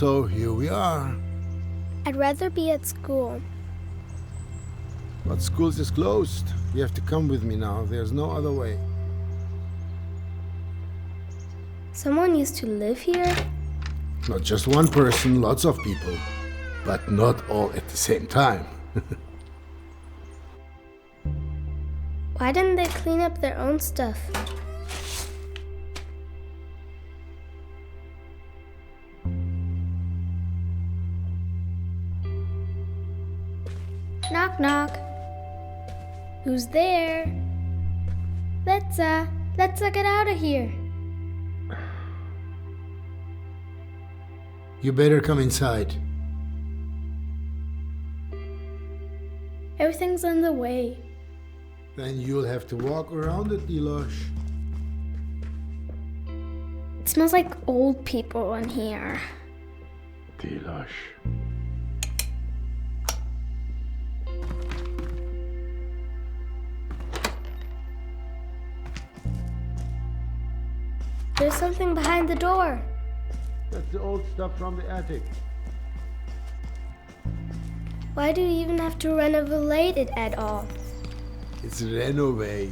So here we are. I'd rather be at school. But schools is closed. You have to come with me now. There's no other way. Someone used to live here? Not just one person, lots of people. But not all at the same time. Why didn't they clean up their own stuff? Knock, knock. Who's there? Let's get out of here. You better come inside. Everything's in the way. Then you'll have to walk around it, Delosh. It smells like old people in here. Delosh. There's something behind the door. That's the old stuff from the attic. Why do you even have to renovate it at all? It's renovate.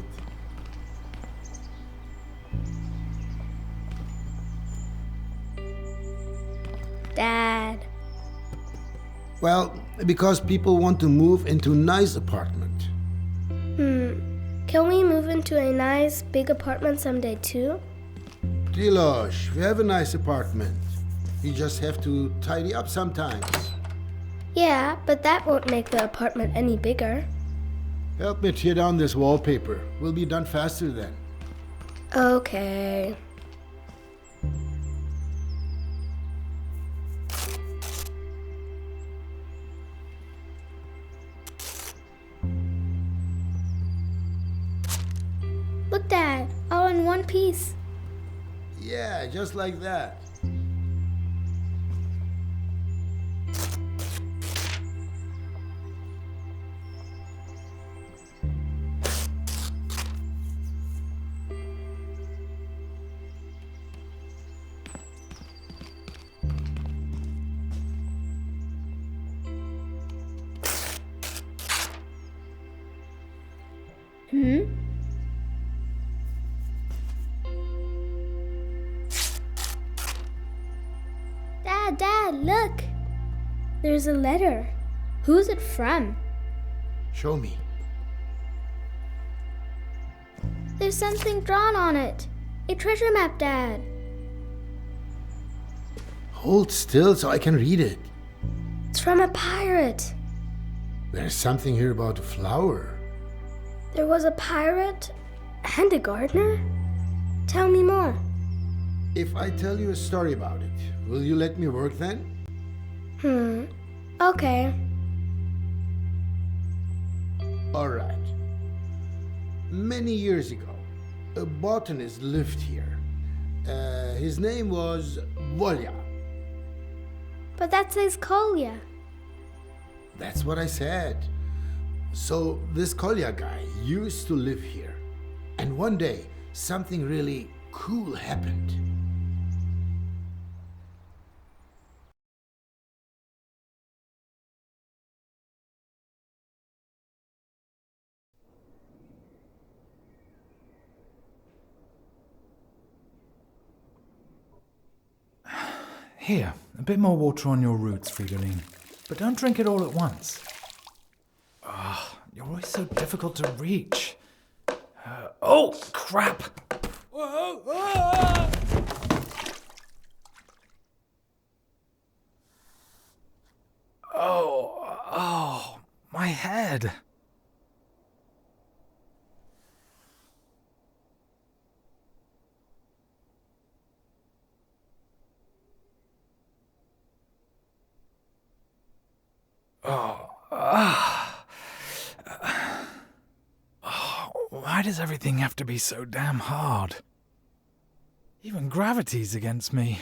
Dad. Well, because people want to move into a nice apartment. Can we move into a nice big apartment someday too? Delosh, we have a nice apartment. You just have to tidy up sometimes. Yeah, but that won't make the apartment any bigger. Help me tear down this wallpaper. We'll be done faster then. Okay. Look, Dad, all in one piece. Yeah, just like that. Dad, look! There's a letter. Who's it from? Show me. There's something drawn on it. A treasure map, Dad. Hold still so I can read it. It's from a pirate. There's something here about a flower. There was a pirate and a gardener? Tell me more. If I tell you a story about it, will you let me work then? Okay. All right. Many years ago, a botanist lived here. His name was Volya. But that says Kolya. That's what I said. So this Kolya guy used to live here. And one day, something really cool happened. Here, a bit more water on your roots, Fridolin. But don't drink it all at once. You're always so difficult to reach. Oh, crap! Oh, my head. Why does everything have to be so damn hard? Even gravity's against me.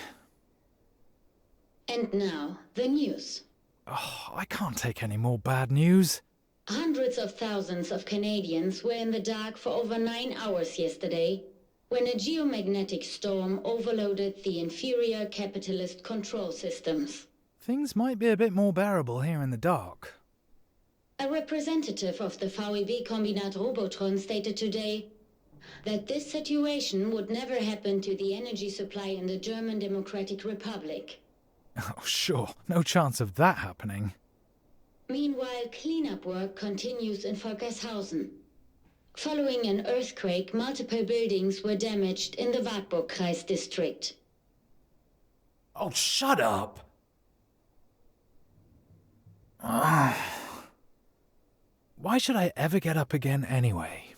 And now, the news. I can't take any more bad news. Hundreds of thousands of Canadians were in the dark for over 9 hours yesterday. when a geomagnetic storm overloaded the inferior capitalist control systems. Things might be a bit more bearable here in the dark. A representative of the VEB Kombinat Robotron stated today that this situation would never happen to the energy supply in the German Democratic Republic. Oh, sure. No chance of that happening. Meanwhile, cleanup work continues in Volkershausen. Following an earthquake, multiple buildings were damaged in the Wartburgkreis district. Oh, shut up! Why should I ever get up again anyway?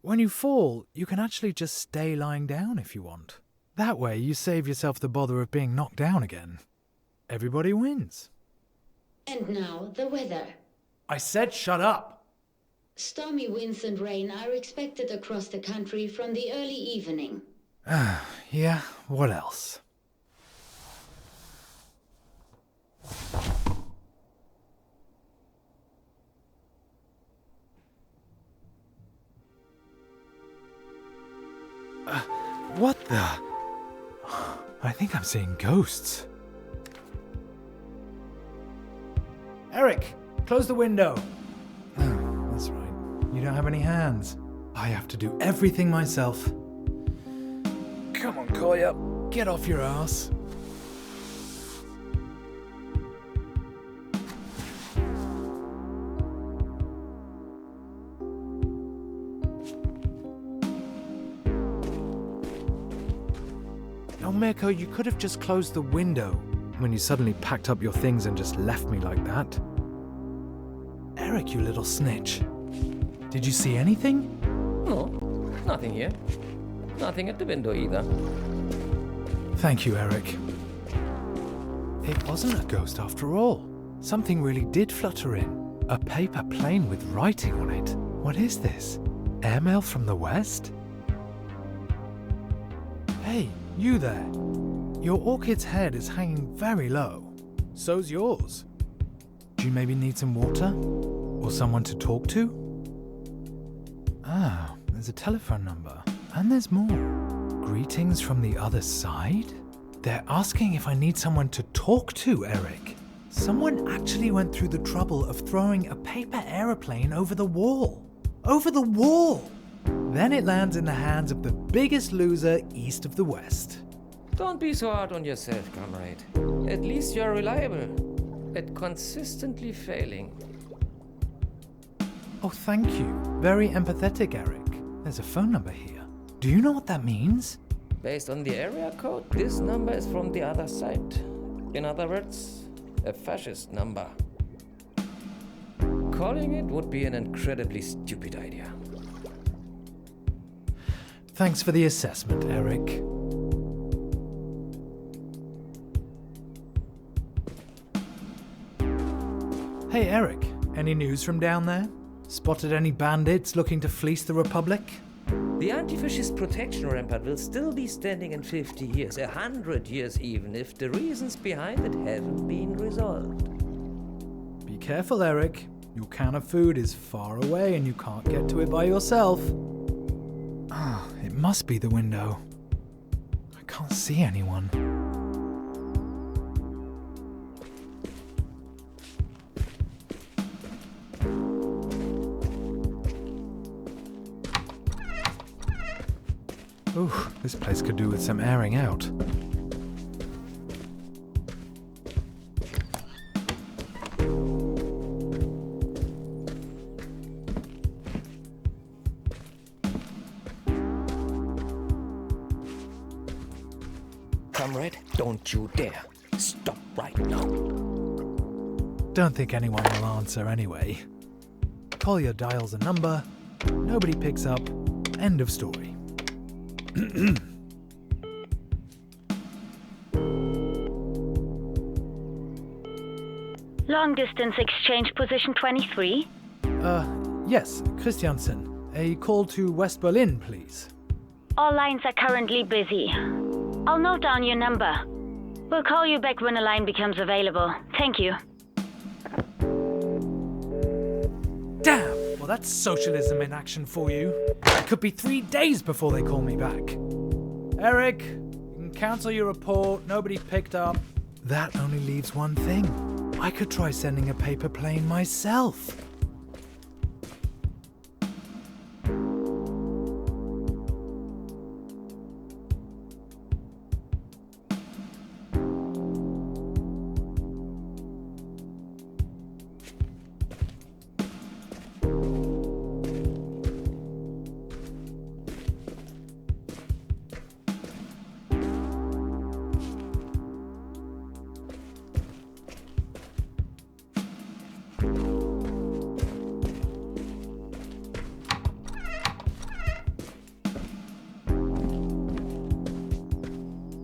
When you fall, you can actually just stay lying down if you want. That way, you save yourself the bother of being knocked down again. Everybody wins. And now, the weather. I said shut up! Stormy winds and rain are expected across the country from the early evening. Yeah, what else? What the? I think I'm seeing ghosts. Eric, close the window. Oh, that's right. You don't have any hands. I have to do everything myself. Come on, Kolya. Get off your ass. Oh, Mirko, you could have just closed the window when you suddenly packed up your things and just left me like that. Eric, you little snitch. Did you see anything? No, nothing here. Nothing at the window either. Thank you, Eric. It wasn't a ghost after all. Something really did flutter in. A paper plane with writing on it. What is this? Airmail from the West? Hey, you there. Your orchid's head is hanging very low. So's yours. Do you maybe need some water? Or someone to talk to? Ah, there's a telephone number. And there's more. Greetings from the other side? They're asking if I need someone to talk to, Eric. Someone actually went through the trouble of throwing a paper aeroplane over the wall. Over the wall! Then it lands in the hands of the biggest loser east of the West. Don't be so hard on yourself, comrade. At least you're reliable at consistently failing. Oh, thank you. Very empathetic, Eric. There's a phone number here. Do you know what that means? Based on the area code, this number is from the other side. In other words, a fascist number. Calling it would be an incredibly stupid idea. Thanks for the assessment, Eric. Hey, Eric. Any news from down there? Spotted any bandits looking to fleece the Republic? The anti-fascist protection rampart will still be standing in 50 years, 100 years even, if the reasons behind it haven't been resolved. Be careful, Eric. Your can of food is far away and you can't get to it by yourself. Ah, it must be the window. I can't see anyone. Ooh, this place could do with some airing out. Comrade, don't you dare. Stop right now. Don't think anyone will answer anyway. Collier dials a number, nobody picks up, end of story. Long distance exchange position 23. Yes, Christiansen. A call to West Berlin, please. All lines are currently busy. I'll note down your number. We'll call you back when a line becomes available. Thank you. Damn! Well, that's socialism in action for you. It could be 3 days before they call me back. Eric, you can cancel your report. Nobody picked up. That only leaves one thing. I could try sending a paper plane myself.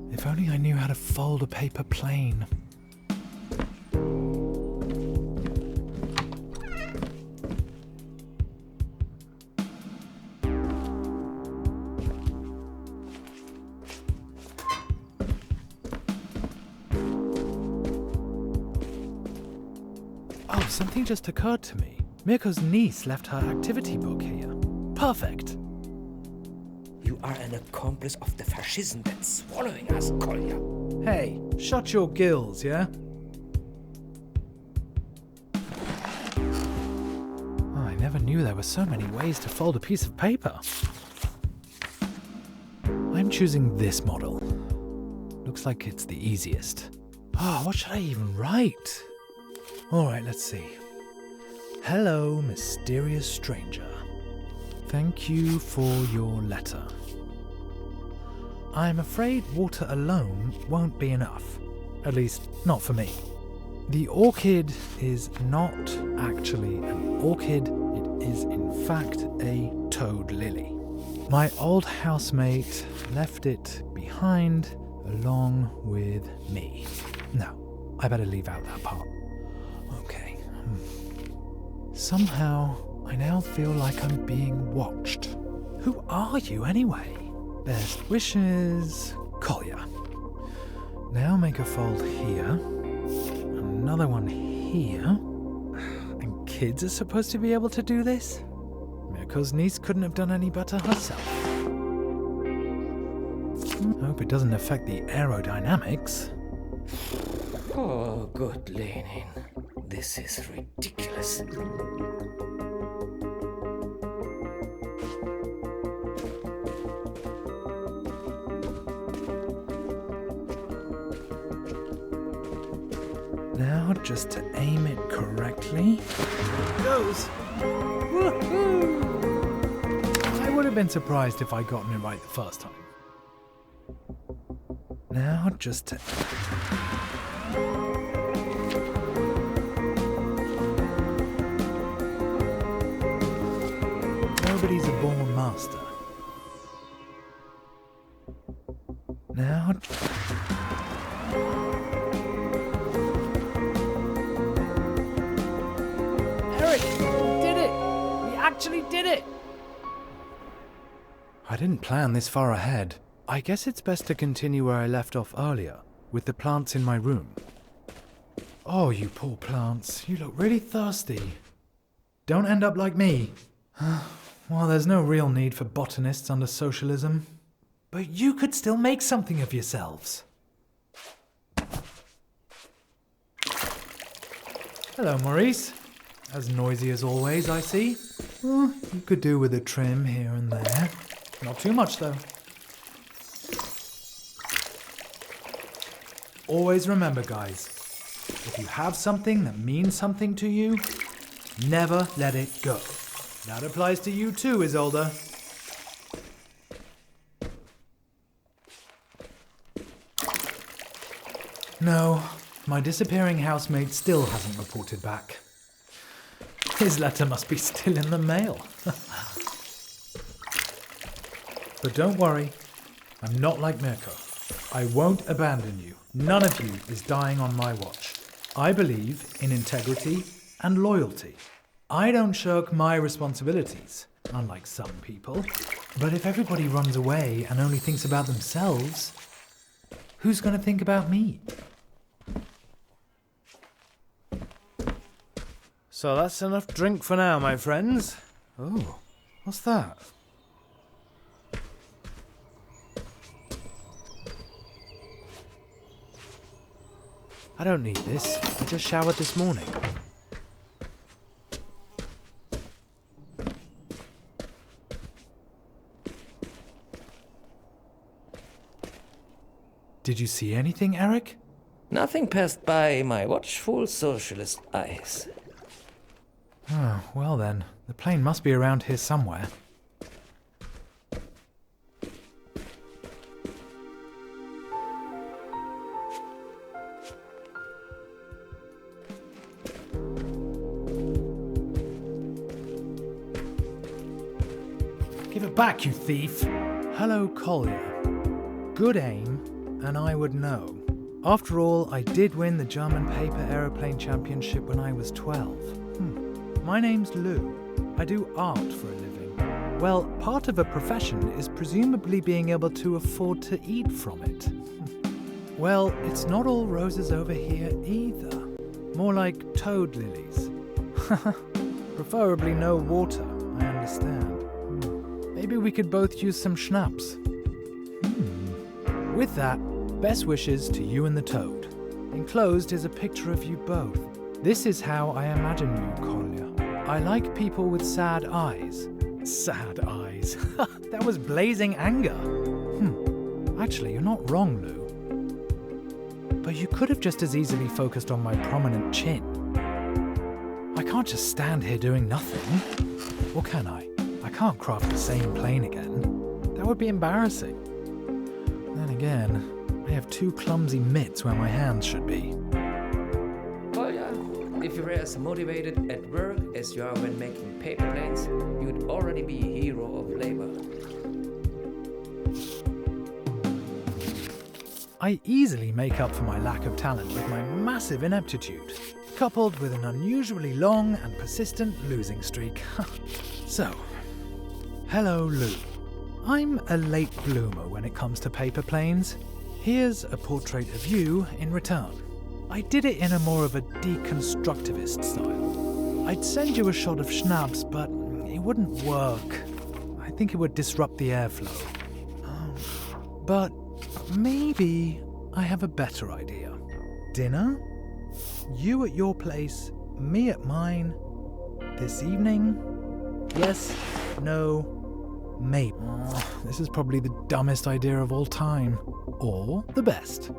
If only I knew how to fold a paper plane. Oh, something just occurred to me. Mirko's niece left her activity book here. Perfect. You are an accomplice of the fascism that's swallowing us, Kolya. Hey, shut your gills, yeah? Oh, I never knew there were so many ways to fold a piece of paper. I'm choosing this model. Looks like it's the easiest. Oh, what should I even write? Alright, let's see. Hello, mysterious stranger. Thank you for your letter. I'm afraid water alone won't be enough. At least, not for me. The orchid is not actually an orchid, it is in fact a toad lily. My old housemate left it behind along with me. No, I better leave out that part. Okay. Somehow, I now feel like I'm being watched. Who are you anyway? Best wishes, Kolya. Now make a fold here, another one here. And kids are supposed to be able to do this? Mirko's niece couldn't have done any better herself. Hope it doesn't affect the aerodynamics. Oh, good Lenin. This is ridiculous. Now, just to aim it correctly. It goes! Woohoo! I would have been surprised if I'd gotten it right the first time. Now, just to... Nobody's a born master. Now... Eric, we did it! We actually did it! I didn't plan this far ahead. I guess it's best to continue where I left off earlier, with the plants in my room. Oh, you poor plants. You look really thirsty. Don't end up like me. Well, there's no real need for botanists under socialism. But you could still make something of yourselves. Hello, Maurice. As noisy as always, I see. Well, you could do with a trim here and there. Not too much, though. Always remember, guys, if you have something that means something to you, never let it go. That applies to you too, Isolde. No, my disappearing housemate still hasn't reported back. His letter must be still in the mail. But don't worry, I'm not like Mirko. I won't abandon you. None of you is dying on my watch. I believe in integrity and loyalty. I don't shirk my responsibilities, unlike some people. But if everybody runs away and only thinks about themselves, who's going to think about me? So that's enough drink for now, my friends. Oh, what's that? I don't need this. I just showered this morning. Did you see anything, Eric? Nothing passed by my watchful socialist eyes. Oh, well then. The plane must be around here somewhere. Give it back, you thief! Hello, Collier. Good aim, and I would know. After all, I did win the German paper aeroplane championship when I was 12. My name's Lou. I do art for a living. Well, part of a profession is presumably being able to afford to eat from it. Well, it's not all roses over here either. More like toad lilies. Preferably no water, I understand. Maybe we could both use some schnapps. With that, best wishes to you and the toad. Enclosed is a picture of you both. This is how I imagine you, Collier. I like people with sad eyes. Sad eyes. That was blazing anger. Actually, you're not wrong, Lou. But you could have just as easily focused on my prominent chin. I can't just stand here doing nothing. Or can I? I can't craft the same plane again. That would be embarrassing. Then again, I have 2 clumsy mitts where my hands should be. Kolja, if you were as motivated at work as you are when making paper planes, you'd already be a hero of labor. I easily make up for my lack of talent with my massive ineptitude, coupled with an unusually long and persistent losing streak. So, hello, Lou. I'm a late bloomer when it comes to paper planes. Here's a portrait of you in return. I did it in a more of a deconstructivist style. I'd send you a shot of schnapps, but it wouldn't work. I think it would disrupt the airflow. But maybe I have a better idea. Dinner? You at your place, me at mine. This evening? Yes, no, maybe. This is probably the dumbest idea of all time. Or the best.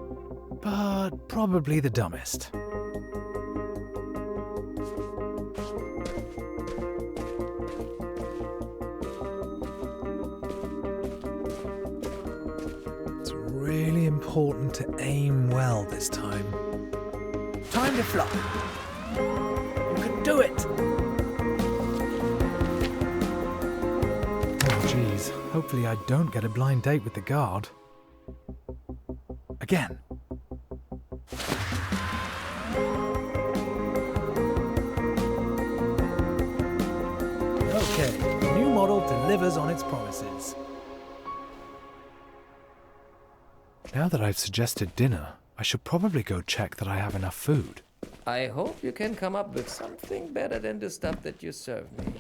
But probably the dumbest. It's really important to aim well this time. Time to fly. You can do it! Oh, jeez. Hopefully I don't get a blind date with the guard. Again. Okay, the new model delivers on its promises. Now that I've suggested dinner, I should probably go check that I have enough food. I hope you can come up with something better than the stuff that you serve me.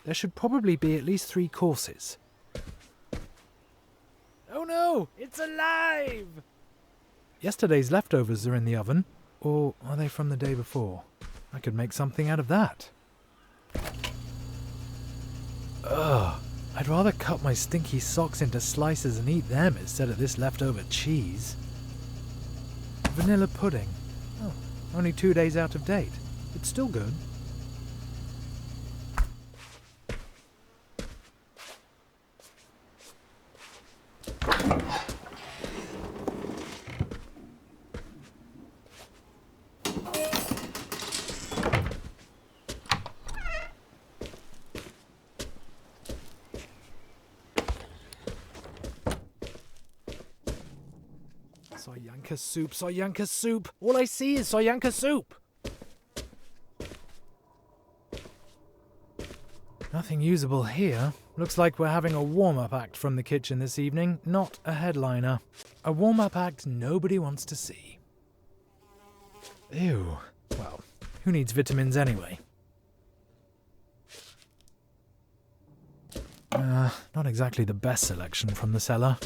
There should probably be at least 3 courses. Oh no! It's alive! Yesterday's leftovers are in the oven. Or are they from the day before? I could make something out of that. Ugh. I'd rather cut my stinky socks into slices and eat them instead of this leftover cheese. Vanilla pudding. Oh, only 2 days out of date. It's still good. Soyanka soup, Soyanka soup. All I see is Soyanka soup. Nothing usable here. Looks like we're having a warm-up act from the kitchen this evening, not a headliner. A warm-up act nobody wants to see. Ew. Well, who needs vitamins anyway? Not exactly the best selection from the cellar.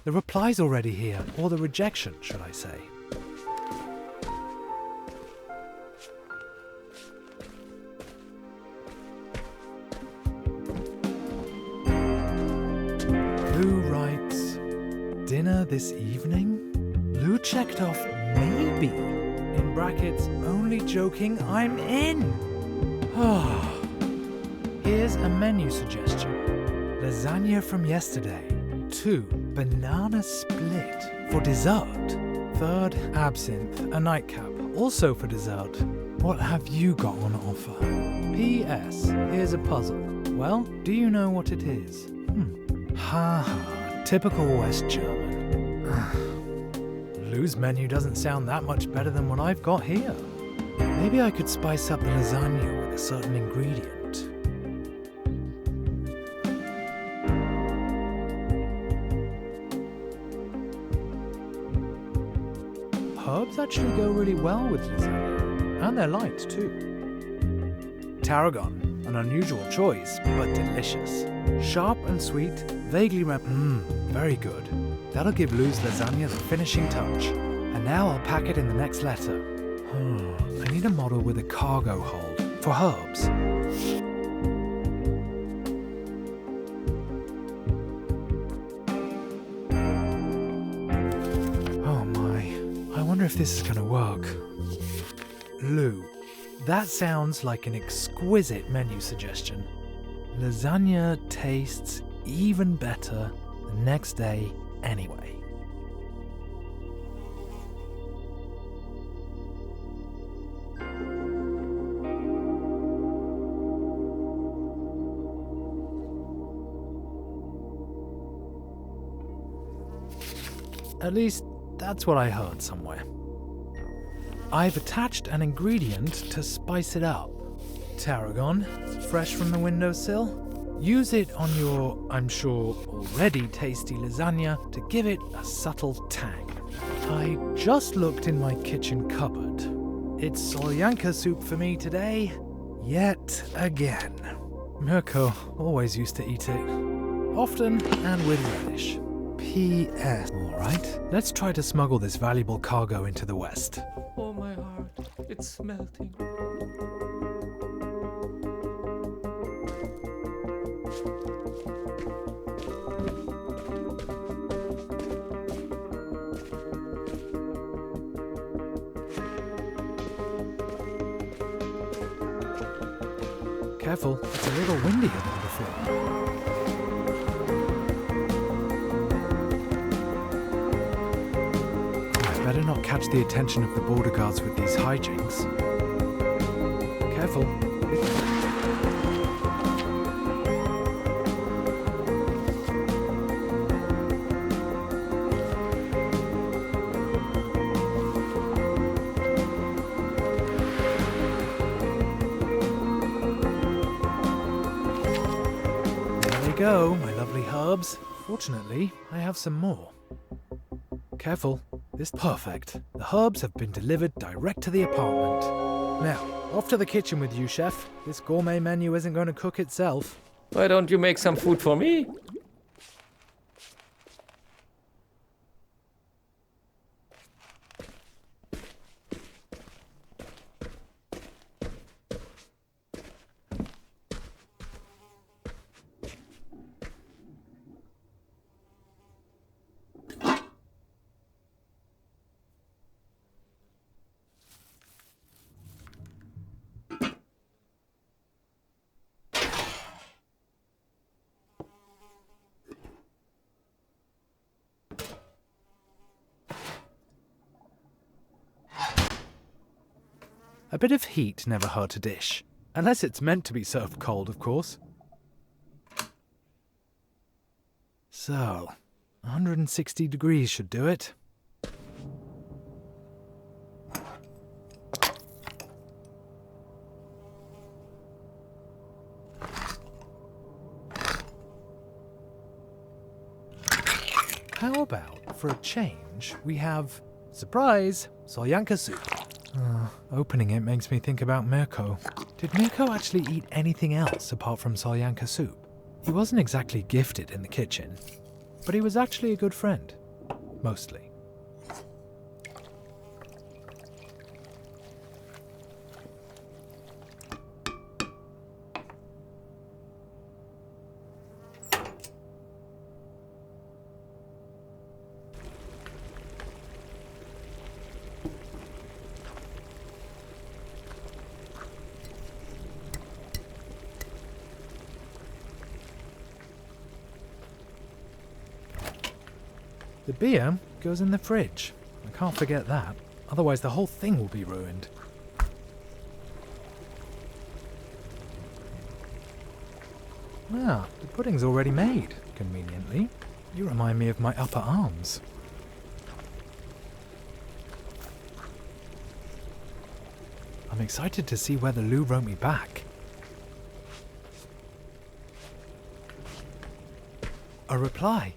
The reply's already here, or the rejection, should I say. Lou writes, dinner this evening? Lou checked off maybe. In brackets, only joking, I'm in. Here's a menu suggestion. Lasagna from yesterday. 2, banana split for dessert. 3rd, absinthe, a nightcap, also for dessert. What have you got on offer? P.S. Here's a puzzle. Well, do you know what it is? Typical West German. Lou's menu doesn't sound that much better than what I've got here. Maybe I could spice up the lasagna with a certain ingredient. Herbs actually go really well with lasagna, and they're light too. Tarragon, an unusual choice, but delicious. Sharp and sweet, vaguely very good. That'll give Lou's lasagna the finishing touch. And now I'll pack it in the next letter. I need a model with a cargo hold for herbs. Oh my, I wonder if this is gonna work. Lou, that sounds like an exquisite menu suggestion. Lasagna tastes even better the next day anyway. At least, that's what I heard somewhere. I've attached an ingredient to spice it up. Tarragon, fresh from the windowsill. Use it on your, I'm sure, already tasty lasagna to give it a subtle tang. I just looked in my kitchen cupboard. It's solyanka soup for me today, yet again. Mirko always used to eat it, often and with relish. P.S. Alright, let's try to smuggle this valuable cargo into the West. Oh, my heart, it's melting. Careful, it's a little windier than before. I better not catch the attention of the border guards with these hijinks. Careful. Go, my lovely herbs. Fortunately, I have some more. Careful, this perfect. The herbs have been delivered direct to the apartment. Now, off to the kitchen with you, chef. This gourmet menu isn't going to cook itself. Why don't you make some food for me? A bit of heat never hurt a dish. Unless it's meant to be served cold, of course. So, 160 degrees should do it. How about, for a change, we have, surprise, solyanka soup. Opening it makes me think about Mirko. Did Mirko actually eat anything else apart from solyanka soup? He wasn't exactly gifted in the kitchen, but he was actually a good friend. Mostly. The beer goes in the fridge. I can't forget that. Otherwise the whole thing will be ruined. Ah, the pudding's already made, conveniently. You remind me of my upper arms. I'm excited to see whether Lou wrote me back. A reply.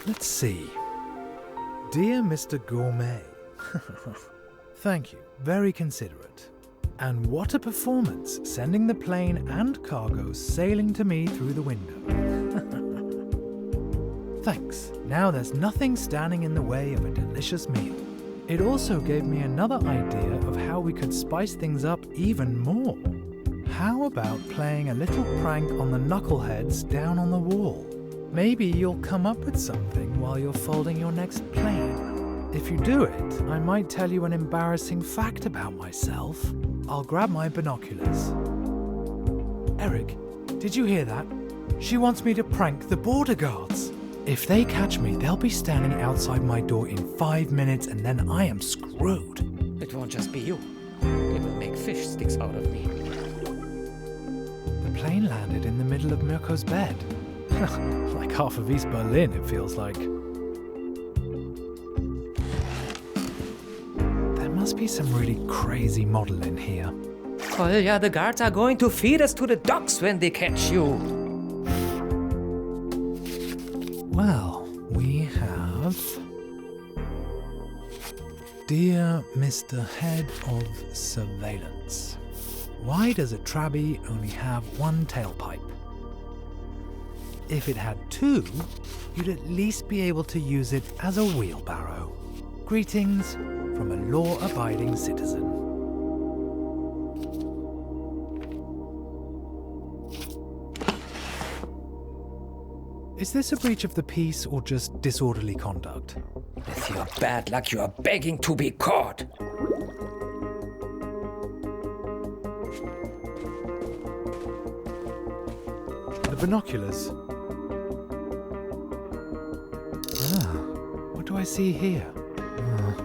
Let's see. Dear Mr. Gourmet. Thank you, very considerate. And what a performance, sending the plane and cargo sailing to me through the window. Thanks. Now there's nothing standing in the way of a delicious meal. It also gave me another idea of how we could spice things up even more. How about playing a little prank on the knuckleheads down on the wall? Maybe you'll come up with something while you're folding your next plane. If you do it, I might tell you an embarrassing fact about myself. I'll grab my binoculars. Eric, did you hear that? She wants me to prank the border guards. If they catch me, they'll be standing outside my door in 5 minutes and then I am screwed. It won't just be you. They will make fish sticks out of me. The plane landed in the middle of Mirko's bed. Like half of East Berlin, it feels like. There must be some really crazy model in here. Kolja, the guards are going to feed us to the dogs when they catch you. Well, we have... Dear Mr. Head of Surveillance, why does a Trabi only have one tailpipe? If it had two, you'd at least be able to use it as a wheelbarrow. Greetings from a law-abiding citizen. Is this a breach of the peace or just disorderly conduct? With your bad luck, you are begging to be caught. The binoculars. What do I see here?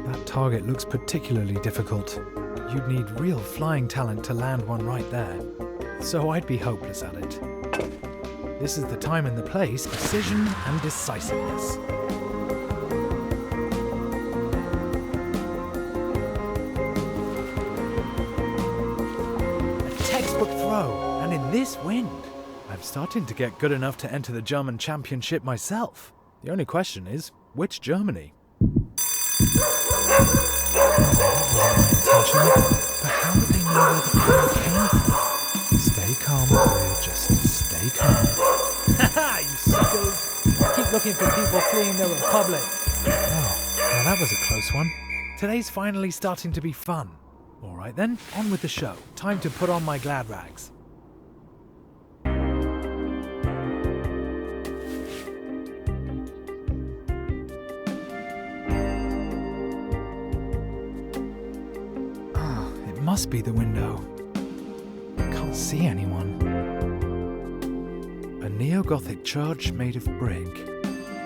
That target looks particularly difficult. You'd need real flying talent to land one right there. So I'd be hopeless at it. This is the time and the place, precision and decisiveness. A textbook throw, and in this wind. I'm starting to get good enough to enter the German championship myself. The only question is, which Germany? But how would they know where the plane came from? Stay calm, boy, just stay calm. Haha, you suckers! Keep looking for people fleeing the Republic. Oh, now that was a close one. Today's finally starting to be fun. All right then, on with the show. Time to put on my glad rags. Must be the window. I can't see anyone. A neo-Gothic church made of brick.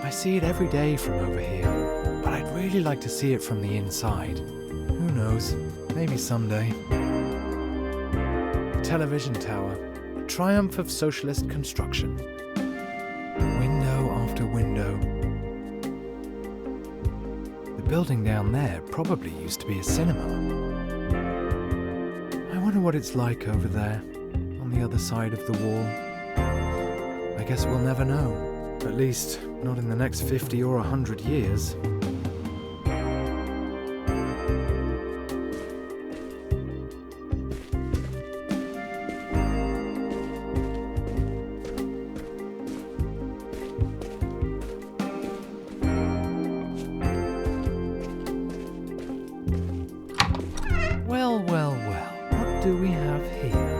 I see it every day from over here, but I'd really like to see it from the inside. Who knows? Maybe someday. A television tower. A triumph of socialist construction. Window after window. The building down there probably used to be a cinema. I wonder what it's like over there, on the other side of the wall. I guess we'll never know. At least, not in the next 50 or 100 years. Well, well, well. What do we have here?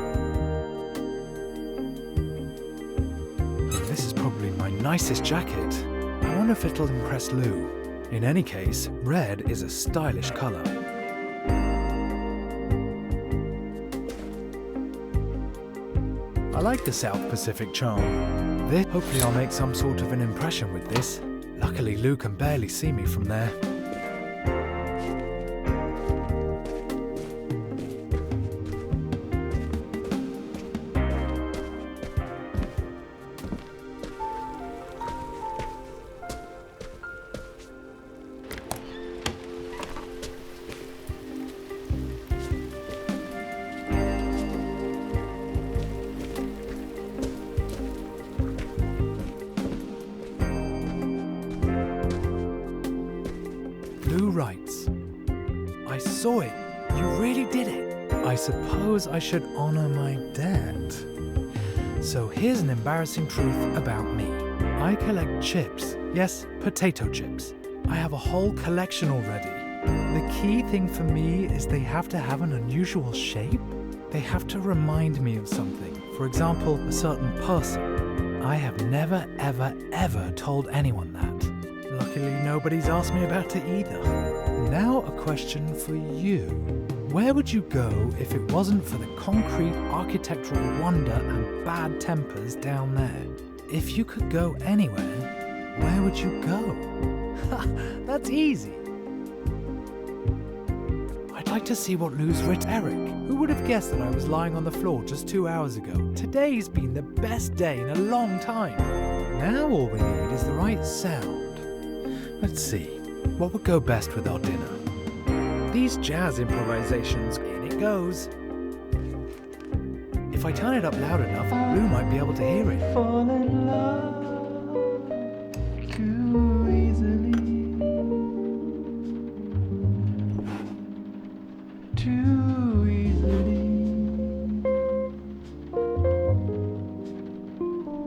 This is probably my nicest jacket. I wonder if it'll impress Lou. In any case, red is a stylish colour. I like the South Pacific charm. Hopefully I'll make some sort of an impression with this. Luckily, Lou can barely see me from there. Lou writes, I saw it. You really did it. I suppose I should honor my debt. So here's an embarrassing truth about me. I collect chips. Yes, potato chips. I have a whole collection already. The key thing for me is they have to have an unusual shape. They have to remind me of something. For example, a certain person. I have never, ever told anyone that. Luckily, nobody's asked me about it either. Now a question for you. Where would you go if it wasn't for the concrete architectural wonder and bad tempers down there? If you could go anywhere, where would you go? Ha, that's easy. I'd like to see what Lou's writ Eric. Who would have guessed that I was lying on the floor just 2 hours ago? Today's been the best day in a long time. Now all we need is the right sound. Let's see, what would go best with our dinner? These jazz improvisations, in it goes. If I turn it up loud enough, Lou might be able to hear it. Fall in love too easily, too easily,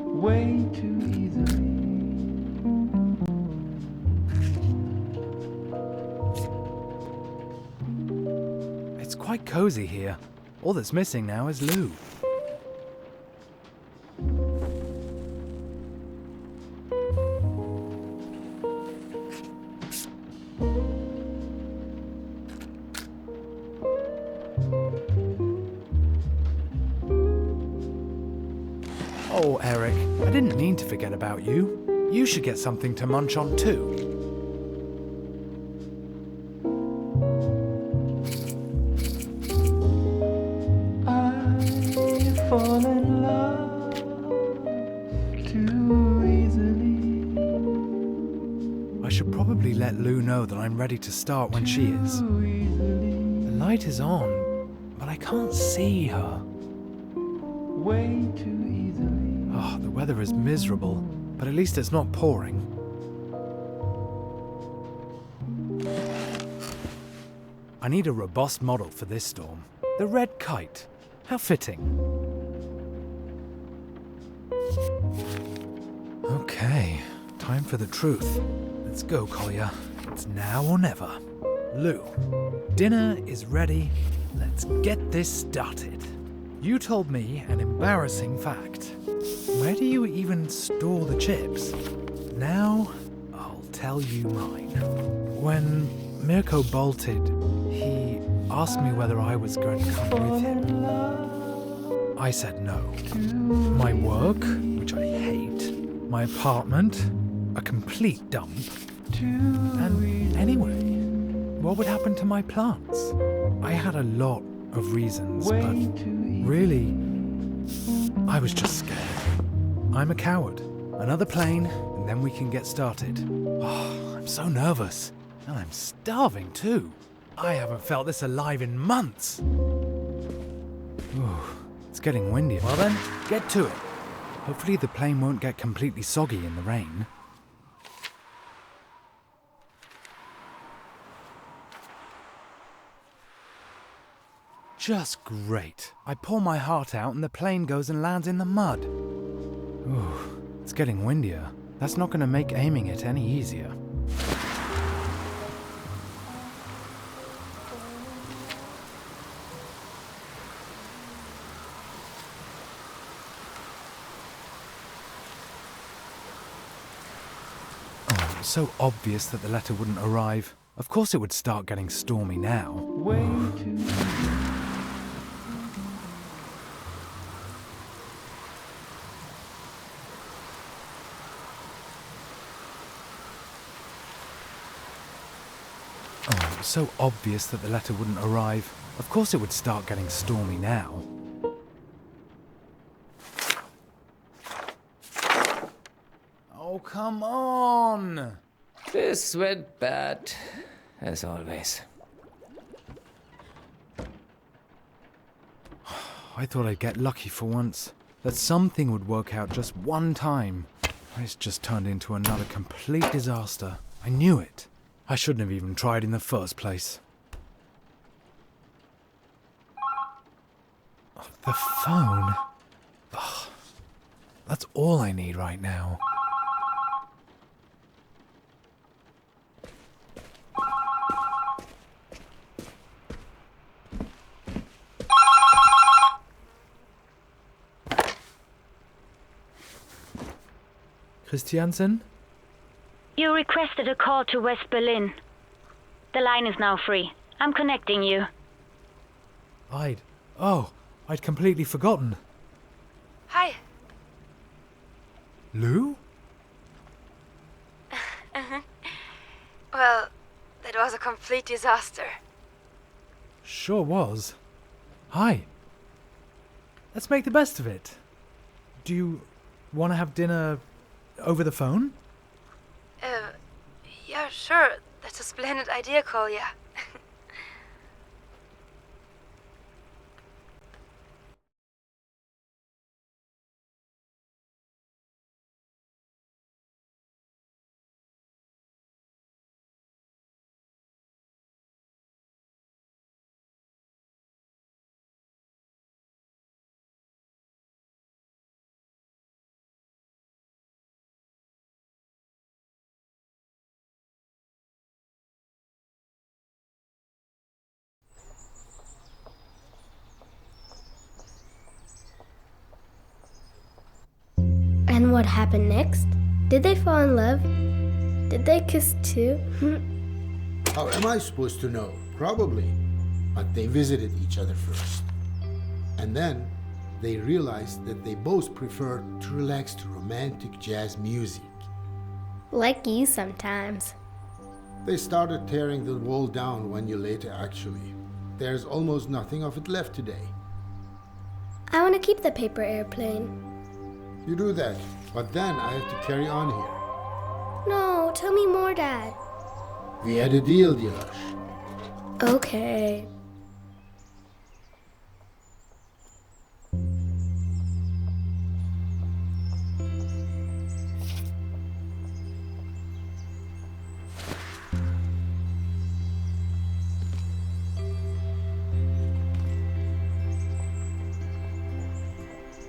way too easily. It's quite cozy here. All that's missing now is Lou. Oh, Eric, I didn't mean to forget about you. You should get something to munch on too. I fall in love too easily, I should probably let Lou know that I'm ready to start when she is. too easily, The light is on, but I can't see her. way too easily. Oh, the weather is miserable, but at least it's not pouring. I need a robust model for this storm. The red kite. How fitting. Okay, time for the truth. Let's go, Collier. It's now or never. Lou, dinner is ready. Let's get this started. You told me an embarrassing fact. Where do you even store the chips? Now, I'll tell you mine. When Mirko bolted, he asked me whether I was going to come with him. I said no. My work, which I hate, my apartment, a complete dump. And anyway, what would happen to my plants? I had a lot of reasons, but really, I was just scared. I'm a coward. Another plane, and then we can get started. Oh, I'm so nervous. And I'm starving too. I haven't felt this alive in months. Ooh, it's getting windy. Well then, get to it. Hopefully the plane won't get completely soggy in the rain. Just great. I pour my heart out and the plane goes and lands in the mud. Ooh, it's getting windier. That's not going to make aiming it any easier. Oh, it was so obvious that the letter wouldn't arrive. Of course it would start getting stormy now. Way too easily. Oh, it was so obvious that the letter wouldn't arrive. Of course it would start getting stormy now. Oh, come on! This went bad, as always. I thought I'd get lucky for once. That something would work out just one time. It's just turned into another complete disaster. I knew it. I shouldn't have even tried in the first place. Oh, the phone? Ugh. That's all I need right now. Christiansen? You requested a call to West Berlin. The line is now free. I'm connecting you. I'd completely forgotten. Hi. Lou? Well, that was a complete disaster. Sure was. Hi. Let's make the best of it. Do you want to have dinner over the phone? Yeah, sure. That's a splendid idea, Kolya. And what happened next? Did they fall in love? Did they kiss too? How am I supposed to know? Probably. But they visited each other first. And then they realized that they both preferred to relax to romantic jazz music. Like you sometimes. They started tearing the wall down 1 year later, actually. There's almost nothing of it left today. I want to keep the paper airplane. You do that, but then I have to carry on here. No, tell me more, Dad. We had a deal, Dilash. Okay.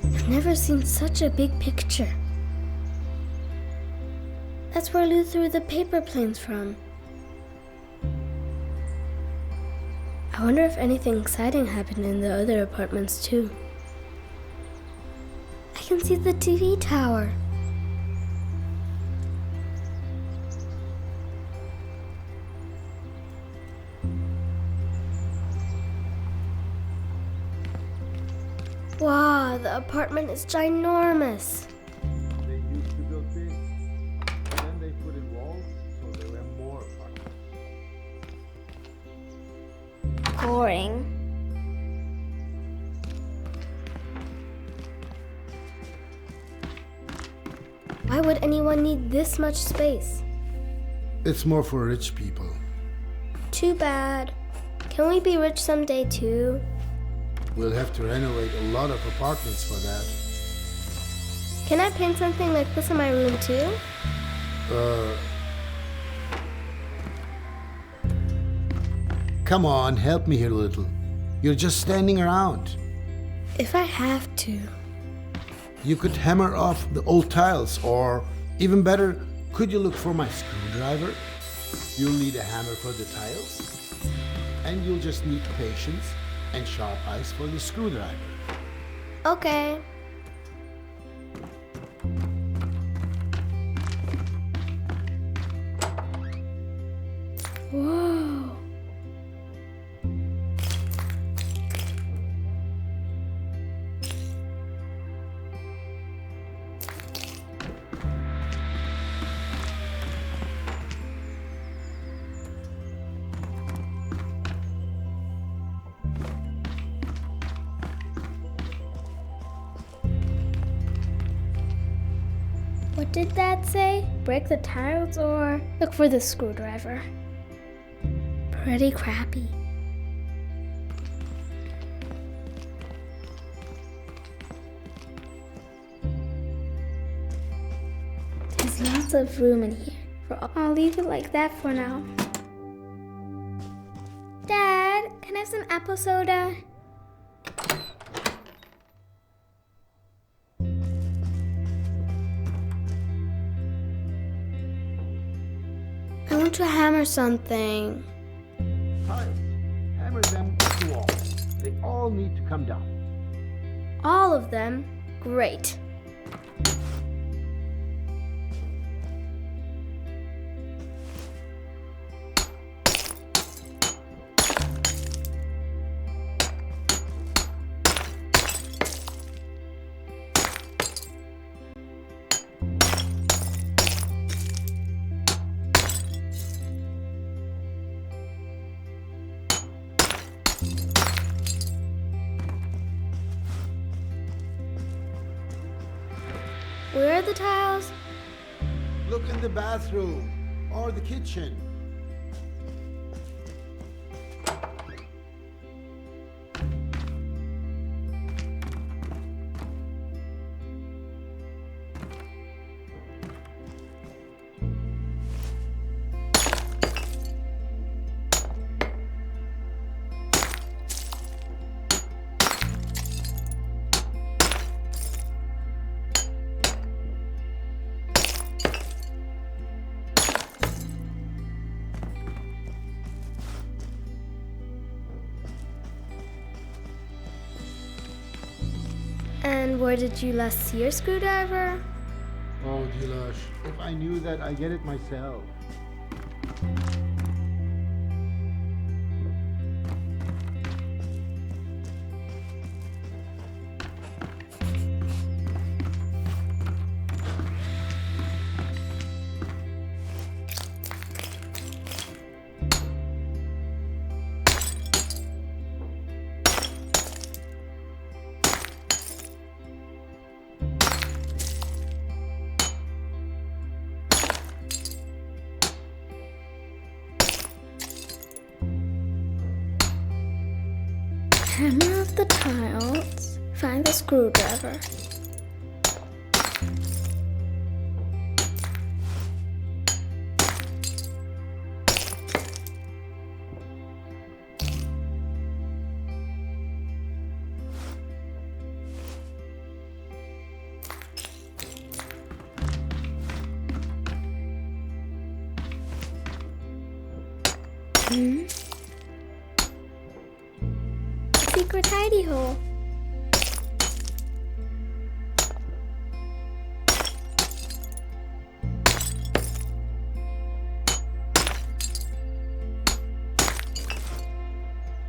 I've never seen such a big picture. That's where Lou threw the paper planes from. I wonder if anything exciting happened in the other apartments too. I can see the TV tower. Wow, the apartment is ginormous. They used to build this, and then they put in walls, so there were more apartments. Boring. Why would anyone need this much space? It's more for rich people. Too bad. Can we be rich someday too? We'll have to renovate a lot of apartments for that. Can I paint something like this in my room too? Come on, help me here a little. You're just standing around. If I have to. You could hammer off the old tiles, or even better, could you look for my screwdriver? You'll need a hammer for the tiles, and you'll just need patience and sharp eyes for the screwdriver. Okay. Whoa. What did Dad say? Break the tiles or look for the screwdriver? Pretty crappy. There's lots of room in here. I'll leave it like that for now. Dad, can I have some apple soda? I want to hammer something. Tiles. Hammer them off the wall. They all need to come down. All of them? Great. Where are the tiles? Look in the bathroom or the kitchen. And where did you last see your screwdriver? Oh, Dilash, if I knew that, I'd get it myself. Hammer off the tiles. Find the screwdriver. Secret hidey hole.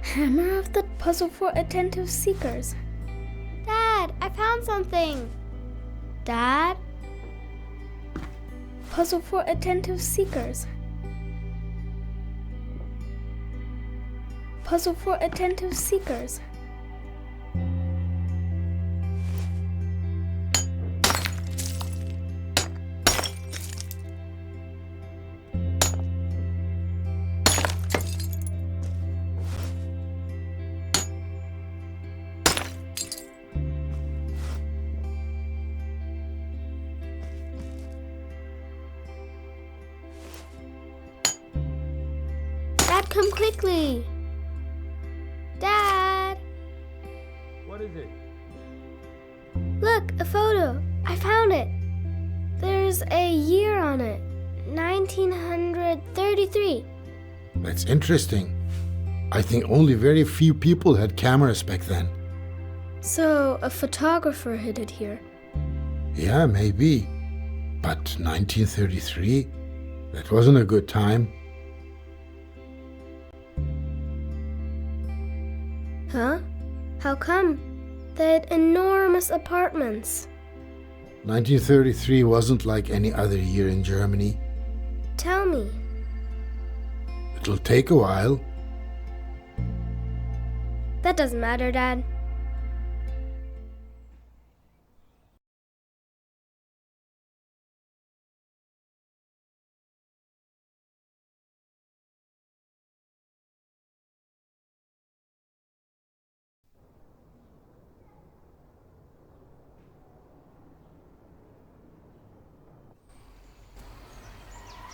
Hammer of the puzzle for attentive seekers. Dad, I found something. Dad? Puzzle for attentive seekers. Puzzle for attentive seekers. Dad, come quickly. Dad! What is it? Look, a photo. I found it. There's a year on it. 1933. That's interesting. I think only very few people had cameras back then. So, a photographer hid it here. Yeah, maybe. But 1933? That wasn't a good time. Huh? How come? They had enormous apartments. 1933 wasn't like any other year in Germany. Tell me. It'll take a while. That doesn't matter, Dad.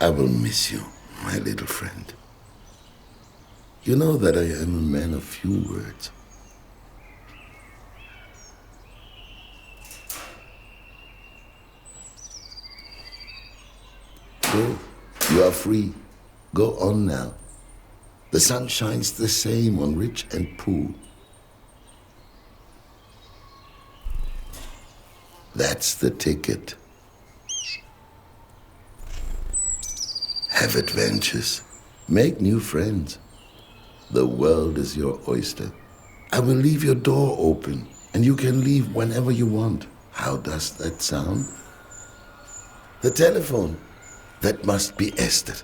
I will miss you, my little friend. You know that I am a man of few words. Go, you are free. Go on now. The sun shines the same on rich and poor. That's the ticket. Have adventures. Make new friends. The world is your oyster. I will leave your door open, and you can leave whenever you want. How does that sound? The telephone. That must be Esther.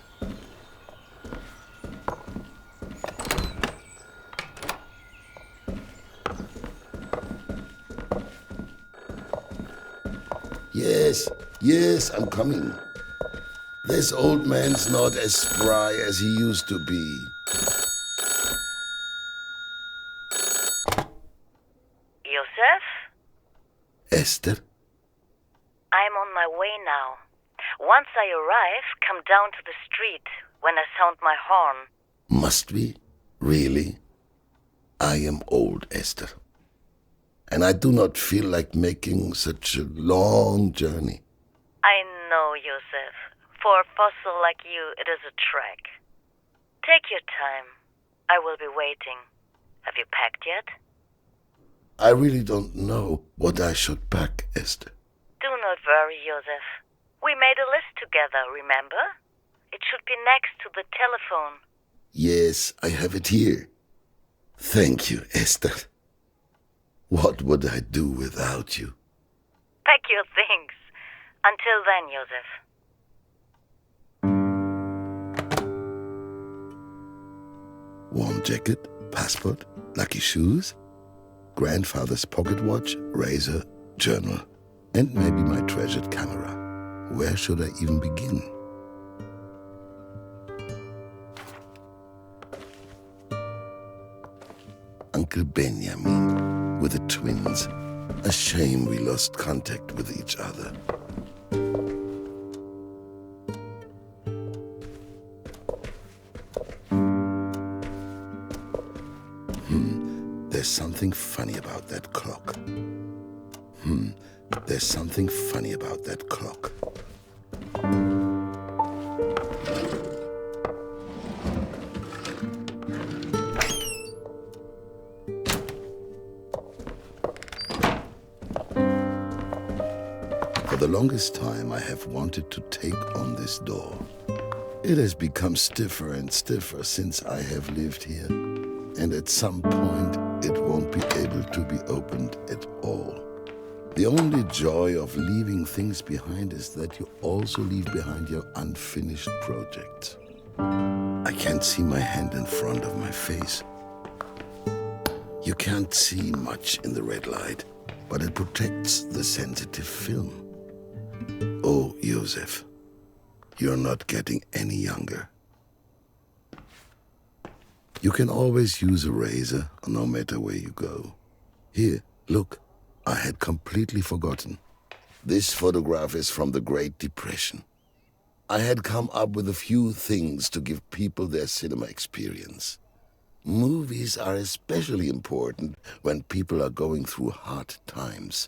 Yes, I'm coming. This old man's not as spry as he used to be. Joseph? Esther? I'm on my way now. Once I arrive, come down to the street when I sound my horn. Must we? Really? I am old, Esther. And I do not feel like making such a long journey. I know, Joseph. For a fossil like you, it is a trek. Take your time. I will be waiting. Have you packed yet? I really don't know what I should pack, Esther. Do not worry, Joseph. We made a list together, remember? It should be next to the telephone. Yes, I have it here. Thank you, Esther. What would I do without you? Pack your things. Until then, Joseph. Warm jacket, passport, lucky shoes, grandfather's pocket watch, razor, journal, and maybe my treasured camera. Where should I even begin? Uncle Benjamin with the twins. A shame we lost contact with each other. There's something funny about that clock. There's something funny about that clock. For the longest time, I have wanted to take on this door. It has become stiffer and stiffer since I have lived here. And at some point, it won't be able to be opened at all. The only joy of leaving things behind is that you also leave behind your unfinished projects. I can't see my hand in front of my face. You can't see much in the red light, but it protects the sensitive film. Oh, Joseph, you're not getting any younger. You can always use a razor, no matter where you go. Here, look, I had completely forgotten. This photograph is from the Great Depression. I had come up with a few things to give people their cinema experience. Movies are especially important when people are going through hard times.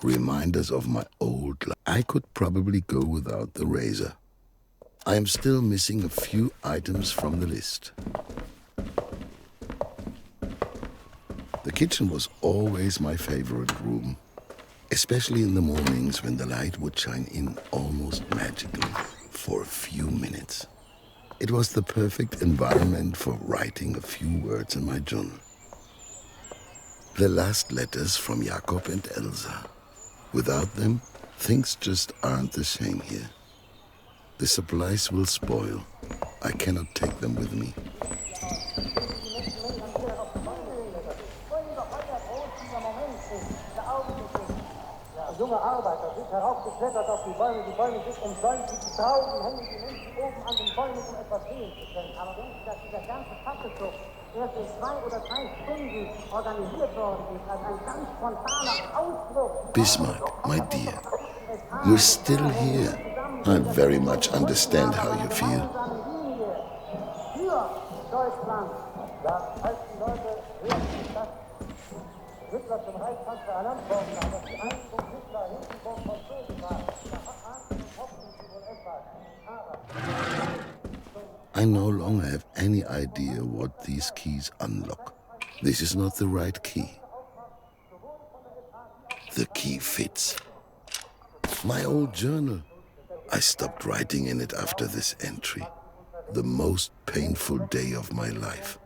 Reminders of my old life. I could probably go without the razor. I am still missing a few items from the list. The kitchen was always my favorite room, especially in the mornings when the light would shine in almost magically for a few minutes. It was the perfect environment for writing a few words in my journal. The last letters from Jakob and Elsa. Without them, things just aren't the same here. The supplies will spoil. I cannot take them with me. Junge Arbeiter sind heraufgeklettert auf die Bäume sind umsäumt wie die Trauben, hängen die Menschen oben an den Bäumen, um etwas sehen zu können. Aber wenn dass dieser ganze Fackelzug erst in 2 oder 3 Stunden organisiert worden ist, als ein ganz spontaner Ausbruch. Bismarck, my dear, you're still here. I very much understand how you feel. Für Deutschland. Ja, als die Leute hören, dass Hitler zum Reichskanzler ernannt worden war, dass die Einigung Hitler hinten vom Franzosen war, da hoffen sie wohl etwas. Aber I no longer have any idea what these keys unlock. This is not the right key. The key fits. My old journal. I stopped writing in it after this entry. The most painful day of my life.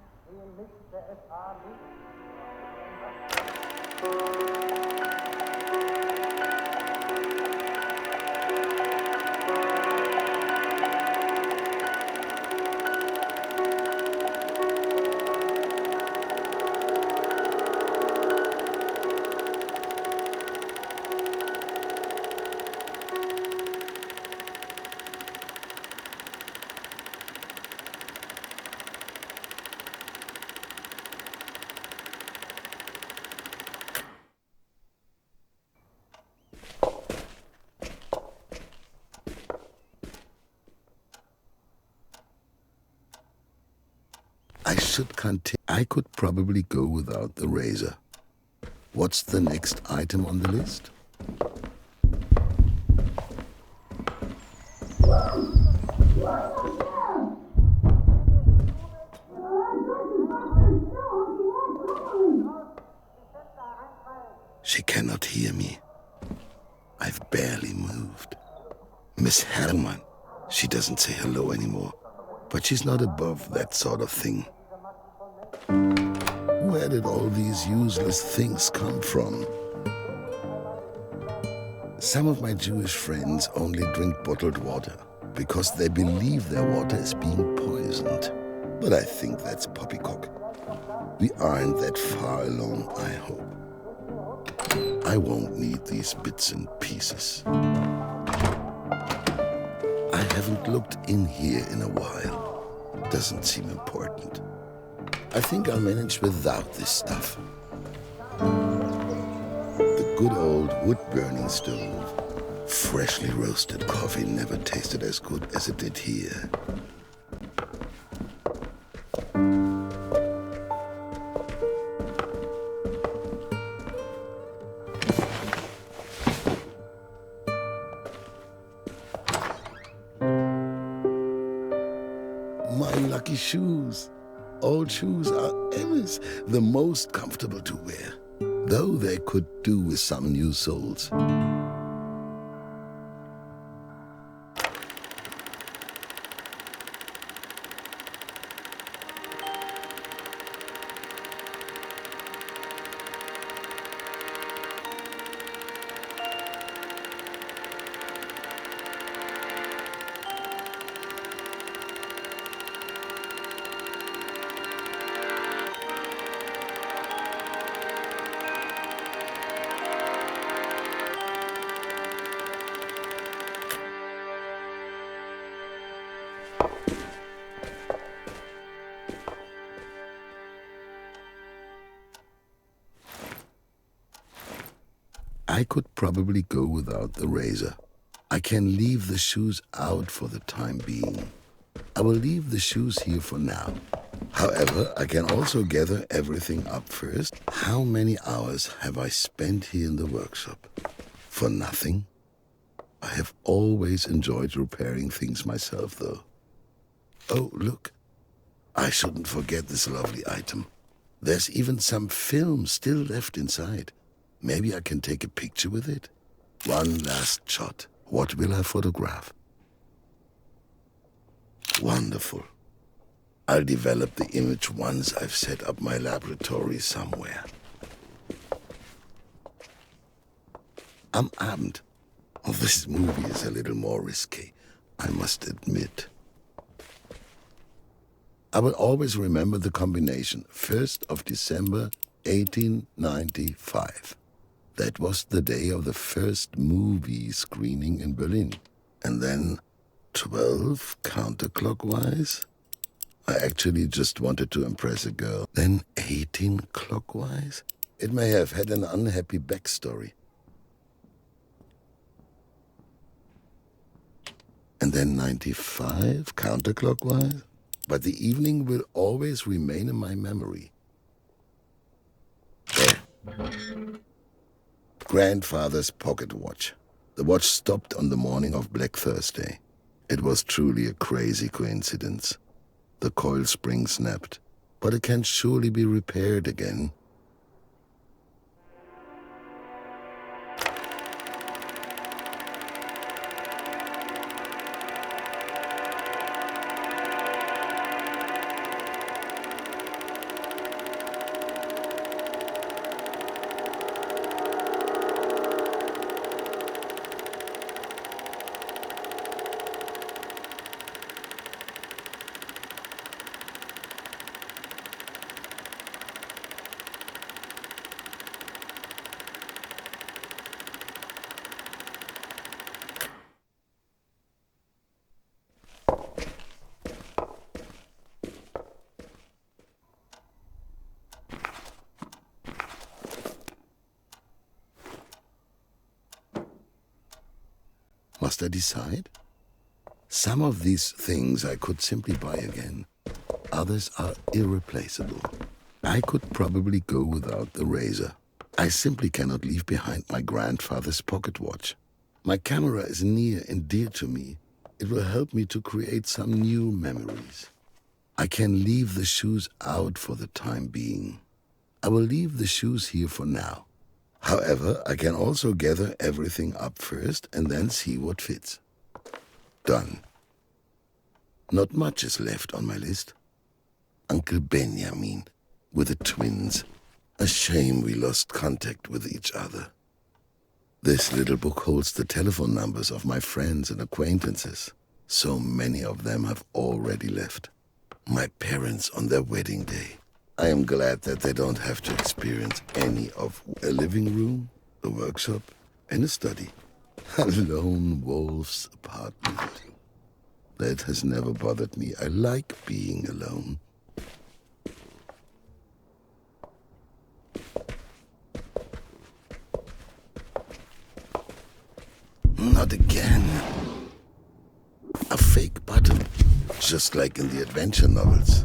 I could probably go without the razor. What's the next item on the list? She cannot hear me. I've barely moved. Miss Hermann, she doesn't say hello anymore, but she's not above that sort of thing. Where did all these useless things come from? Some of my Jewish friends only drink bottled water because they believe their water is being poisoned. But I think that's poppycock. We aren't that far along, I hope. I won't need these bits and pieces. I haven't looked in here in a while. Doesn't seem important. I think I'll manage without this stuff. The good old wood-burning stove. Freshly roasted coffee never tasted as good as it did here. My lucky shoes. Old shoes are always the most comfortable to wear, though they could do with some new soles. I could probably go without the razor. I can leave the shoes out for the time being. I will leave the shoes here for now. However, I can also gather everything up first. How many hours have I spent here in the workshop? For nothing? I have always enjoyed repairing things myself, though. Oh, look. I shouldn't forget this lovely item. There's even some film still left inside. Maybe I can take a picture with it? One last shot. What will I photograph? Wonderful. I'll develop the image once I've set up my laboratory somewhere. Am Abend. Oh, this movie is a little more risky, I must admit. I will always remember the combination, 1st of December, 1895. That was the day of the first movie screening in Berlin. And then 12 counterclockwise. I actually just wanted to impress a girl. Then 18 clockwise. It may have had an unhappy backstory. And then 95 counterclockwise. But the evening will always remain in my memory. There. Grandfather's pocket watch. The watch stopped on the morning of Black Thursday. It was truly a crazy coincidence. The coil spring snapped, but it can surely be repaired again. Must I decide? Some of these things I could simply buy again. Others are irreplaceable. I could probably go without the razor. I simply cannot leave behind my grandfather's pocket watch. My camera is near and dear to me. It will help me to create some new memories. I can leave the shoes out for the time being. I will leave the shoes here for now. However, I can also gather everything up first and then see what fits. Done. Not much is left on my list. Uncle Benjamin, with the twins. A shame we lost contact with each other. This little book holds the telephone numbers of my friends and acquaintances. So many of them have already left. My parents on their wedding day. I am glad that they don't have to experience any of a living room, a workshop, and a study. A lone wolf's apartment. That has never bothered me. I like being alone. Not again. A fake button, just like in the adventure novels.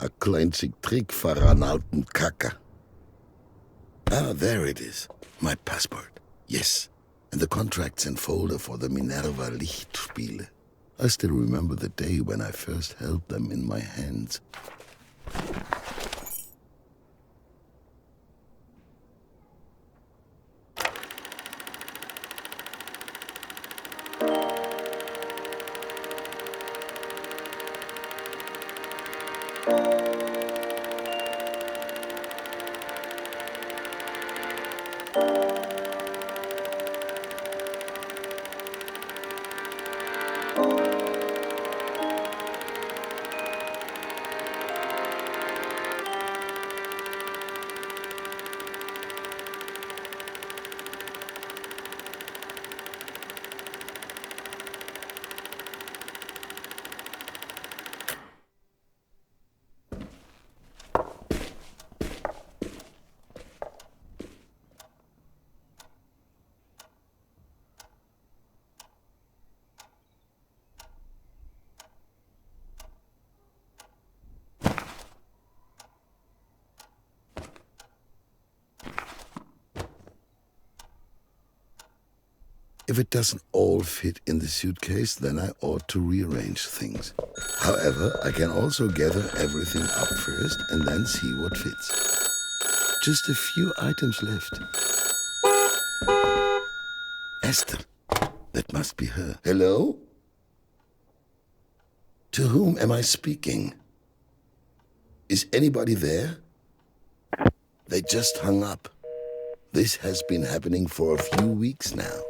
A kleinzig Trick veranauten Kacker. Ah, there it is. My passport. Yes. And the contracts and folder for the Minerva Lichtspiele. I still remember the day when I first held them in my hands. If it doesn't all fit in the suitcase, then I ought to rearrange things. However, I can also gather everything up first and then see what fits. Just a few items left. Esther, that must be her. Hello? To whom am I speaking? Is anybody there? They just hung up. This has been happening for a few weeks now.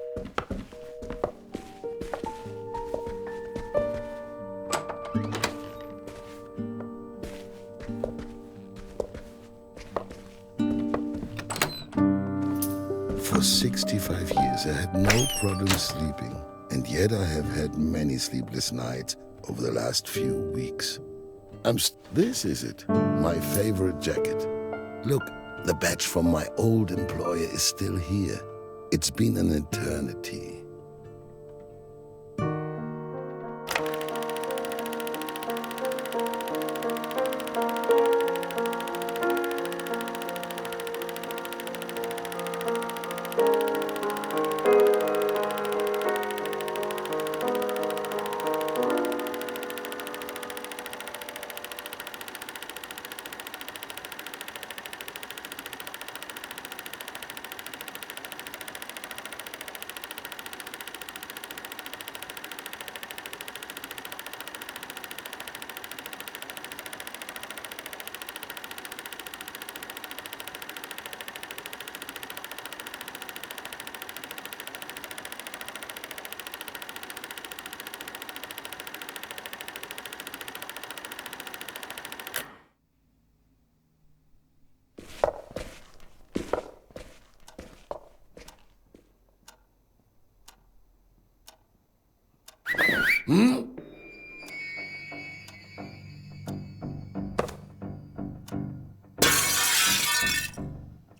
For 65 years, I had no problem sleeping, and yet I have had many sleepless nights over the last few weeks. This is it, my favorite jacket. Look, the badge from my old employer is still here. It's been an eternity.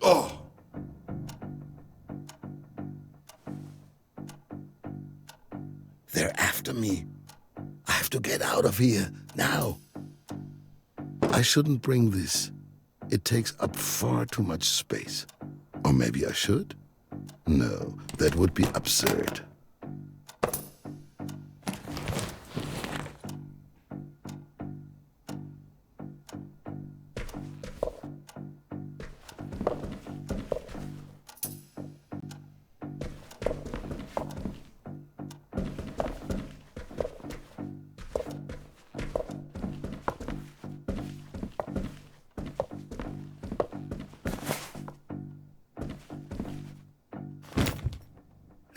Oh! They're after me. I have to get out of here, now. I shouldn't bring this. It takes up far too much space. Or maybe I should? No, that would be absurd.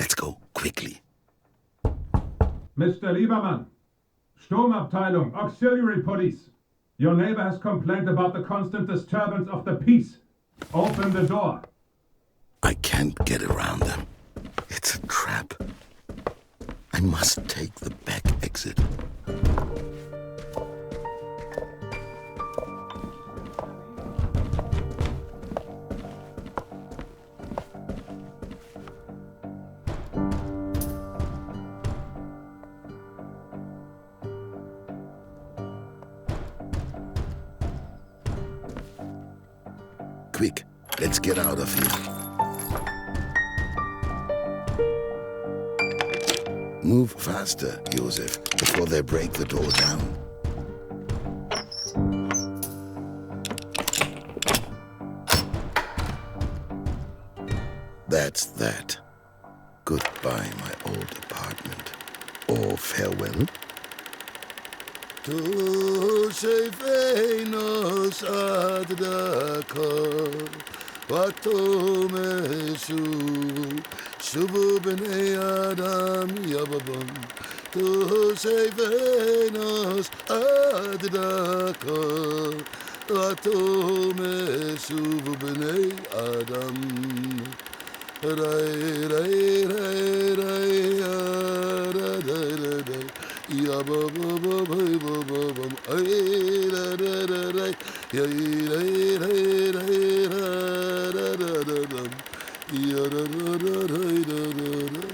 Let's go, quickly. Mr. Liebermann, Sturmabteilung, Auxiliary Police. Your neighbor has complained about the constant disturbance of the peace. Open the door. I can't get around them. It's a trap. I must take the back exit. Quick, let's get out of here. Move faster, Josef, before they break the door down. That's that. Goodbye, my old apartment. Or farewell. Tu sei fenos ad dakar, watome shubu b'nei adam yababam. Tu sei fenos ad dakar, watome shubu b'nei adam. Rai rai rai rai rai rai rai. Ya ba ba ba ba ba ba ba ay ra ra ra ra ya ra ra ra ra ra ra ra ra ya ra ra ra ra ra ra ra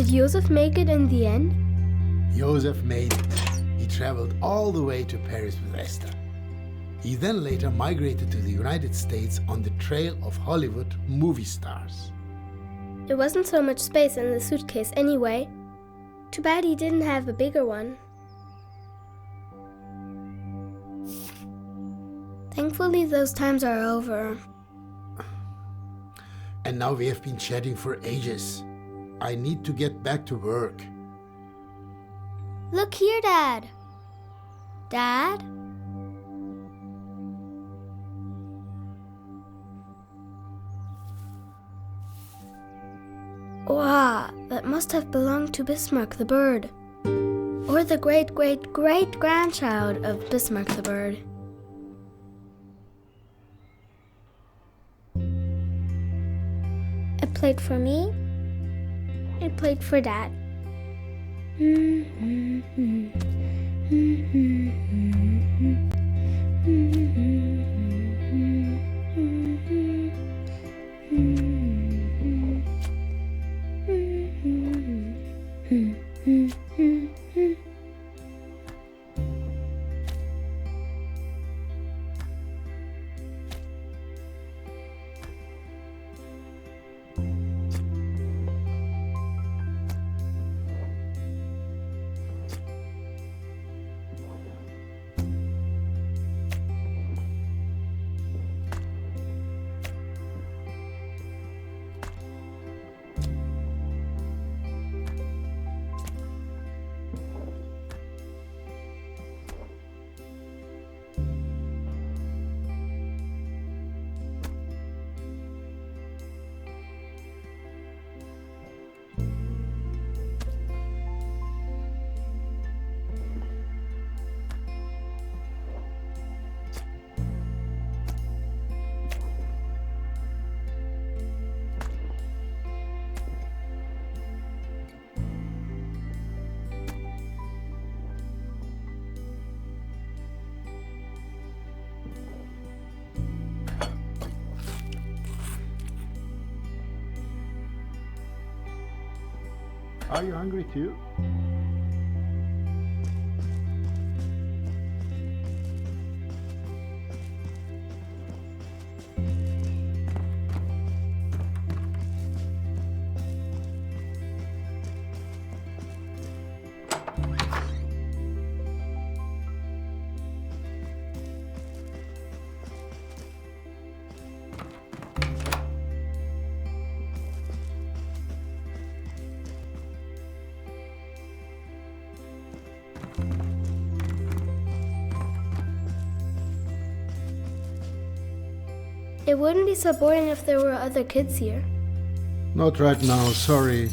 Did Joseph make it in the end? Joseph made it. He traveled all the way to Paris with Esther. He then later migrated to the United States on the trail of Hollywood movie stars. There wasn't so much space in the suitcase anyway. Too bad he didn't have a bigger one. Thankfully, those times are over. And now we have been chatting for ages. I need to get back to work. Look here, Dad. Dad? Wow, that must have belonged to Bismarck the bird. Or the great-great-great-grandchild of Bismarck the bird. A plate for me, a plate for Dad. Are you hungry too? It wouldn't be so boring if there were other kids here. Not right now, sorry.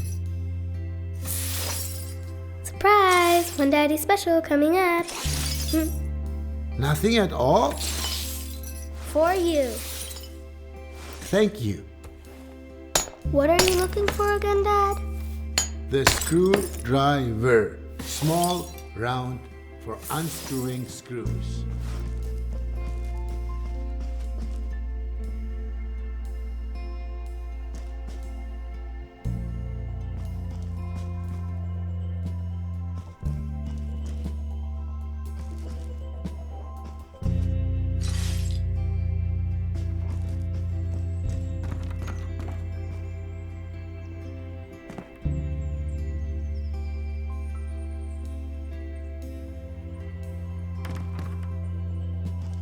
Surprise! One Daddy special coming up. Nothing at all? For you. Thank you. What are you looking for again, Dad? The screwdriver. Small, round, for unscrewing screws.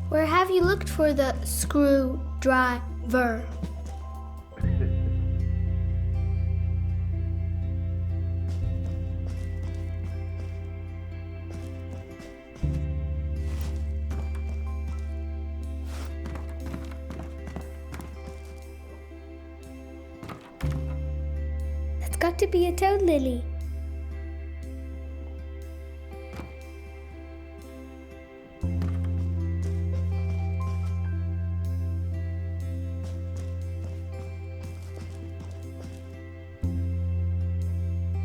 Where have you looked for the screwdriver? That's got to be a toad lily.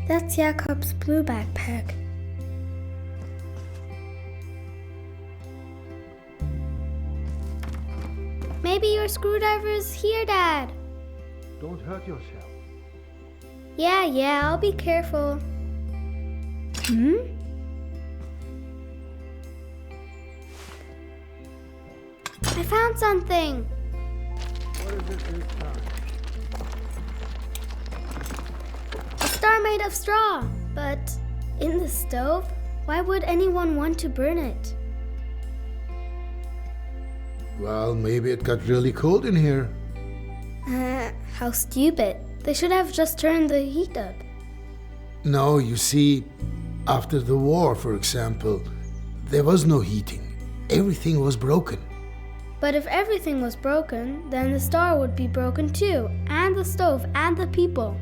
That's Jakob's blue backpack. Maybe your screwdriver is here, Dad. Don't hurt yourself. Yeah, I'll be careful. I found something. What is it this time? A star made of straw. But in the stove? Why would anyone want to burn it? Well, maybe it got really cold in here. How stupid. They should have just turned the heat up. No, you see, after the war, for example, there was no heating. Everything was broken. But if everything was broken, then the star would be broken too, and the stove, and the people.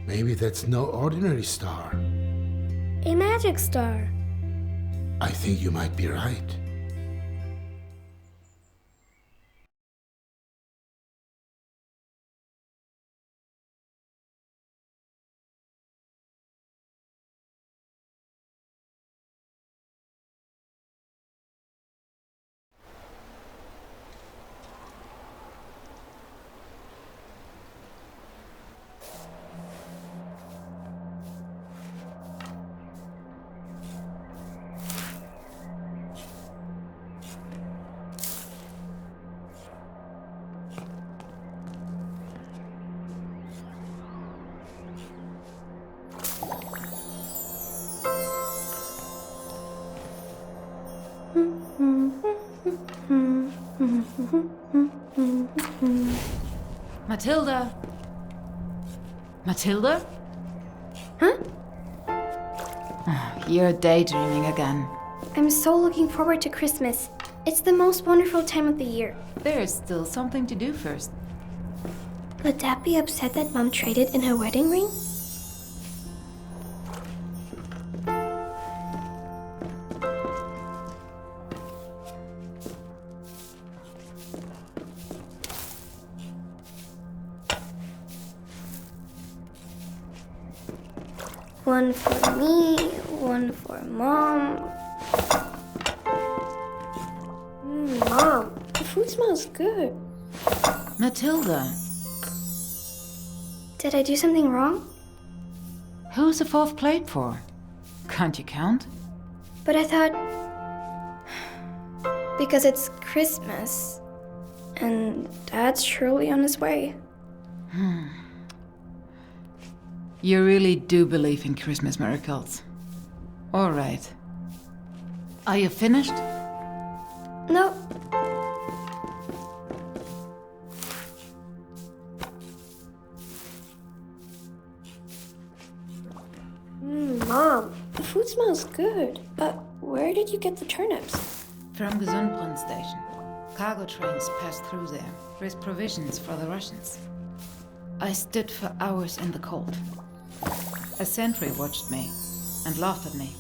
Maybe that's no ordinary star. A magic star. I think you might be right. Matilda? Matilda? Huh? You're daydreaming again. I'm so looking forward to Christmas. It's the most wonderful time of the year. There's still something to do first. Would Dad be upset that Mom traded in her wedding ring? One for me, one for Mom. Mom, the food smells good. Matilda, Did I do something wrong? who's the fourth plate for? Can't you count? But I thought... Because it's Christmas. And Dad's surely on his way. You really do believe in Christmas miracles. All right. Are you finished? No. Mom, the food smells good. But where did you get the turnips? From Gesundbrunnen station. Cargo trains pass through there with provisions for the Russians. I stood for hours in the cold. A sentry watched me and laughed at me.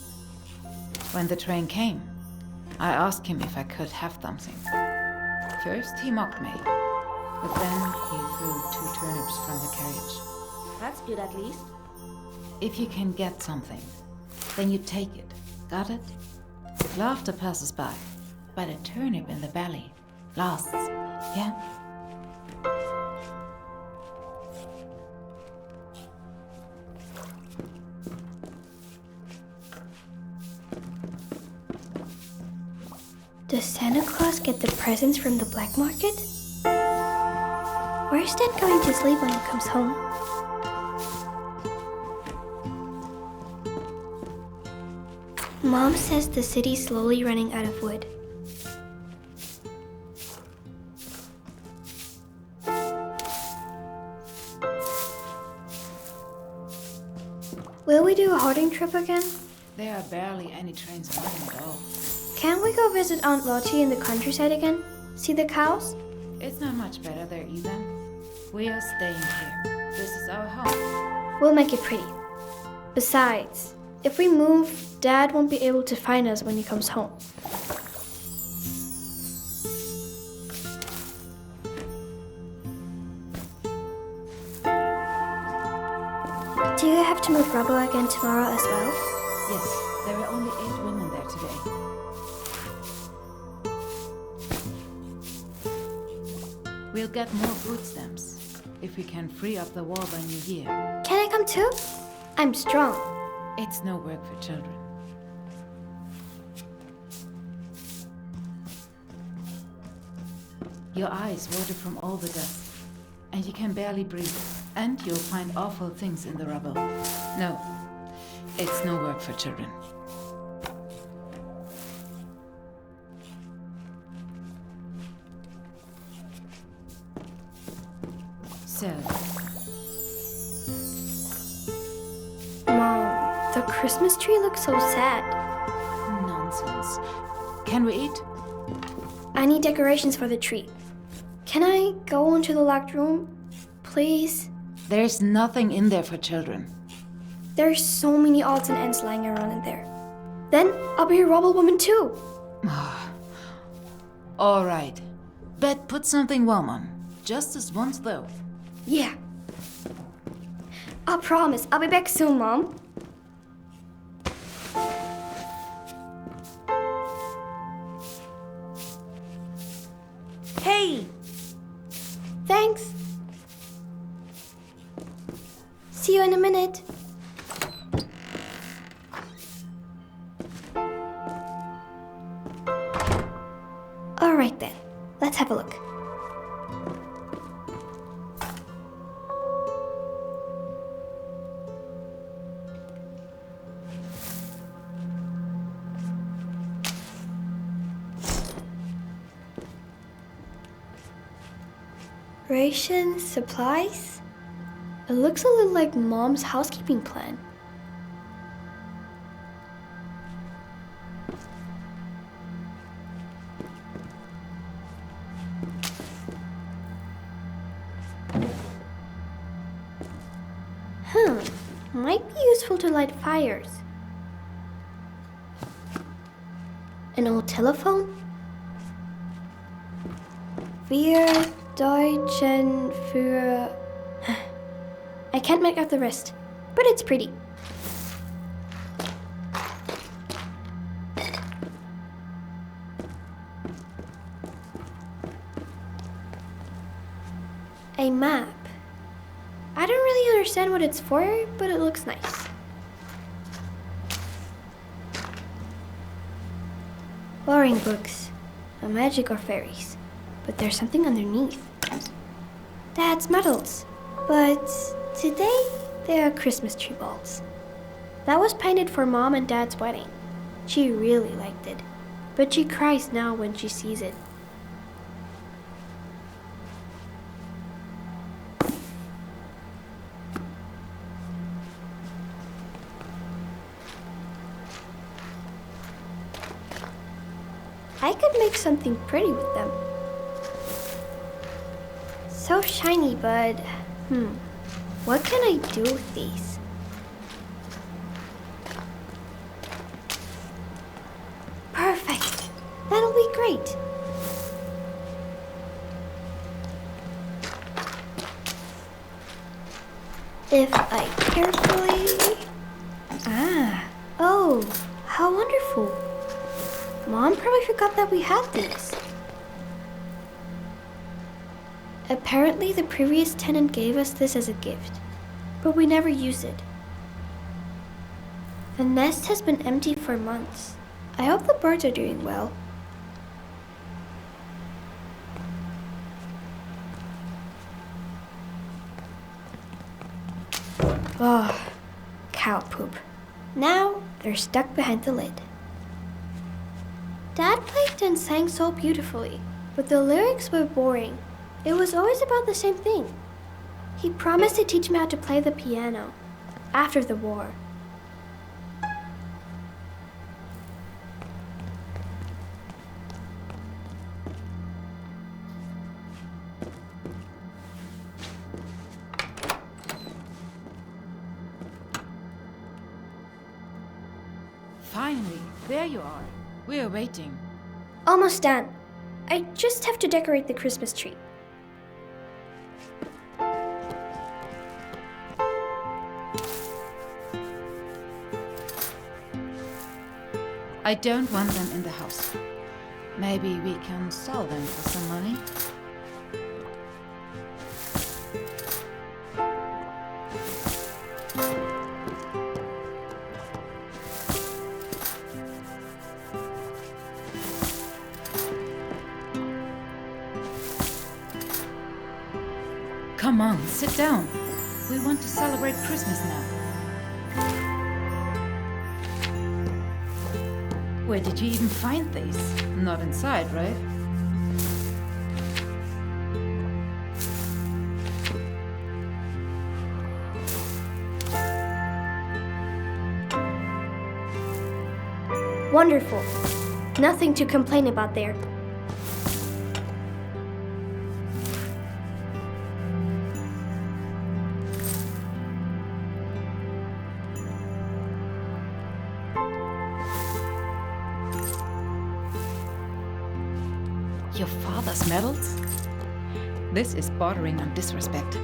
When the train came, I asked him if I could have something. First, he mocked me, but then he threw 2 turnips from the carriage. That's good at least. If you can get something, then you take it. Got it? Laughter passes by, but a turnip in the belly lasts. Yeah? Does Santa Claus get the presents from the black market? Where's Dad going to sleep when he comes home? Mom says the city's slowly running out of wood. Will we do a hoarding trip again? There are barely any trains running at all. Can't we go visit Aunt Lottie in the countryside again? See the cows? It's not much better there either. We are staying here. This is our home. We'll make it pretty. Besides, if we move, Dad won't be able to find us when he comes home. Do you have to move rubble again tomorrow as well? Yes, there are only 8 women there today. We'll get more food stamps. if we can free up the wall by New Year. Can I come too? I'm strong. It's no work for children. Your eyes water from all the dust, and you can barely breathe, and you'll find awful things in the rubble. No, it's no work for children. So, Mom, the Christmas tree looks so sad. nonsense. Can we eat? I need decorations for the tree. Can I go into the locked room? Please? There's nothing in there for children. There's so many odds and ends lying around in there. Then I'll be a rubble woman too. All right. But put something warm on. Just this once, though. Yeah. I'll promise. I'll be back soon, Mom. Hey! Thanks. See you in a minute. All right then. Let's have a look. Rations, supplies? It looks a little like Mom's housekeeping plan. Might be useful to light fires. An old telephone? Wir Deutschen für... I can't make out the rest, but it's pretty. A map. I don't really understand what it's for, but it looks nice. Boring books. No magic or fairies. But there's something underneath. Dad's medals. But today, they are Christmas tree balls. That was painted for Mom and Dad's wedding. She really liked it. But she cries now when she sees it. I could make something pretty with them. So shiny, but what can I do with these? Perfect. That'll be great. If I carefully... Oh, how wonderful. Mom probably forgot that we had these. Apparently, the previous tenant gave us this as a gift, but we never used it. The nest has been empty for months. I hope the birds are doing well. Oh, cow poop. Now they're stuck behind the lid. Dad played and sang so beautifully, but the lyrics were boring. It was always about the same thing. He promised to teach me how to play the piano after the war. Finally, there you are. We are waiting. Almost done. I just have to decorate the Christmas tree. I don't want them in the house. Maybe we can sell them for some money? Come on, sit down. We want to celebrate Christmas now. Where did you even find these? Not inside, right? Wonderful. Nothing to complain about there. Your father's medals? This is bordering on disrespect.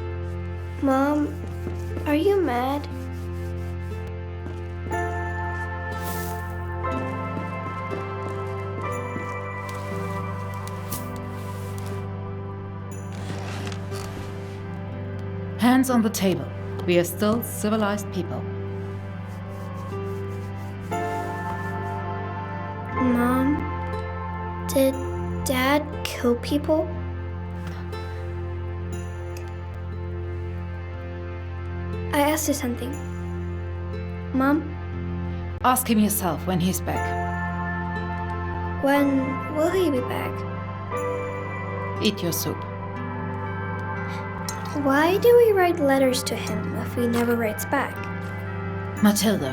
Mom, are you mad? Hands on the table. We are still civilized people. Mom, did Dad kill people? I asked you something. Mom, Ask him yourself when he's back. when will he be back? Eat your soup. Why do we write letters to him if he never writes back? Matilda,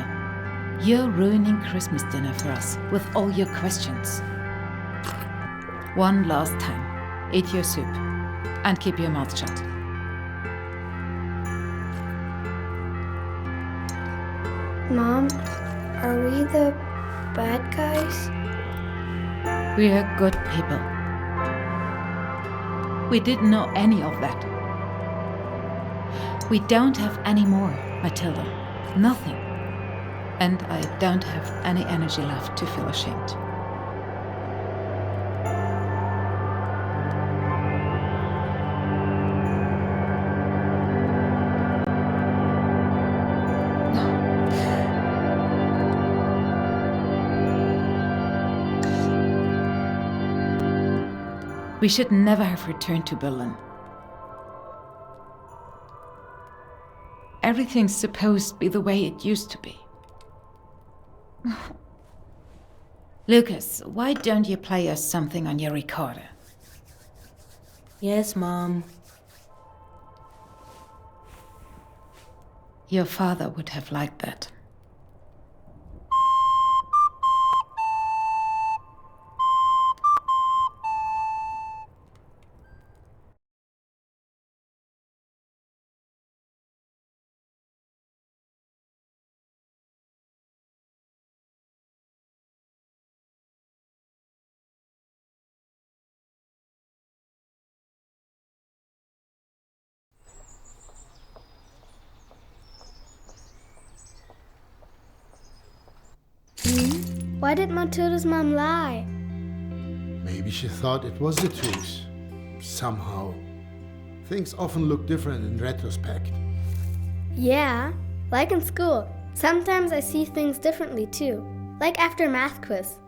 you're ruining Christmas dinner for us with all your questions. One last time. Eat your soup. And keep your mouth shut. Mom, are we the bad guys? We are good people. We didn't know any of that. We don't have any more, Matilda. Nothing. And I don't have any energy left to feel ashamed. We should never have returned to Berlin. Everything's supposed to be the way it used to be. Lucas, why don't you play us something on your recorder? Yes, Mom. Your father would have liked that. Why did Matilda's mom lie? Maybe she thought it was the truth. Somehow. Things often look different in retrospect. Yeah, like in school. Sometimes I see things differently too. Like after math quiz.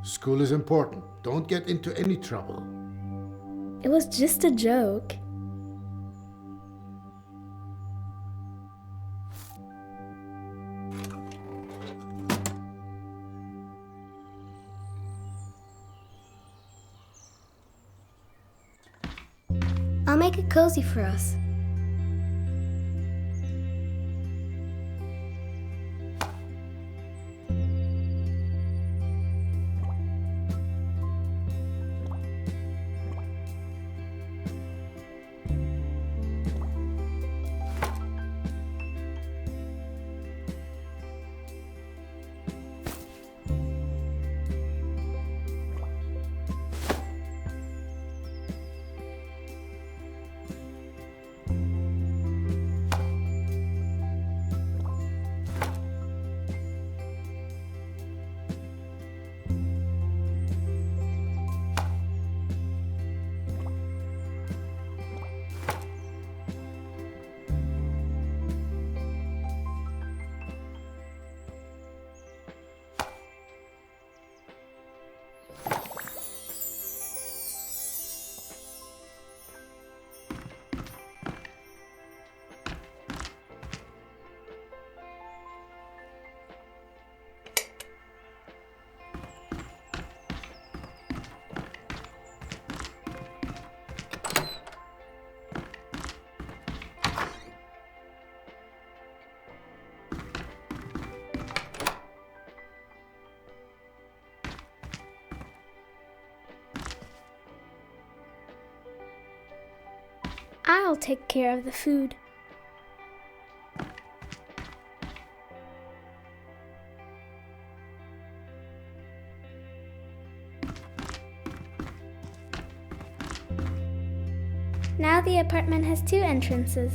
School is important. Don't get into any trouble. It was just a joke. I'll make it cozy for us. I'll take care of the food. Now the apartment has 2 entrances.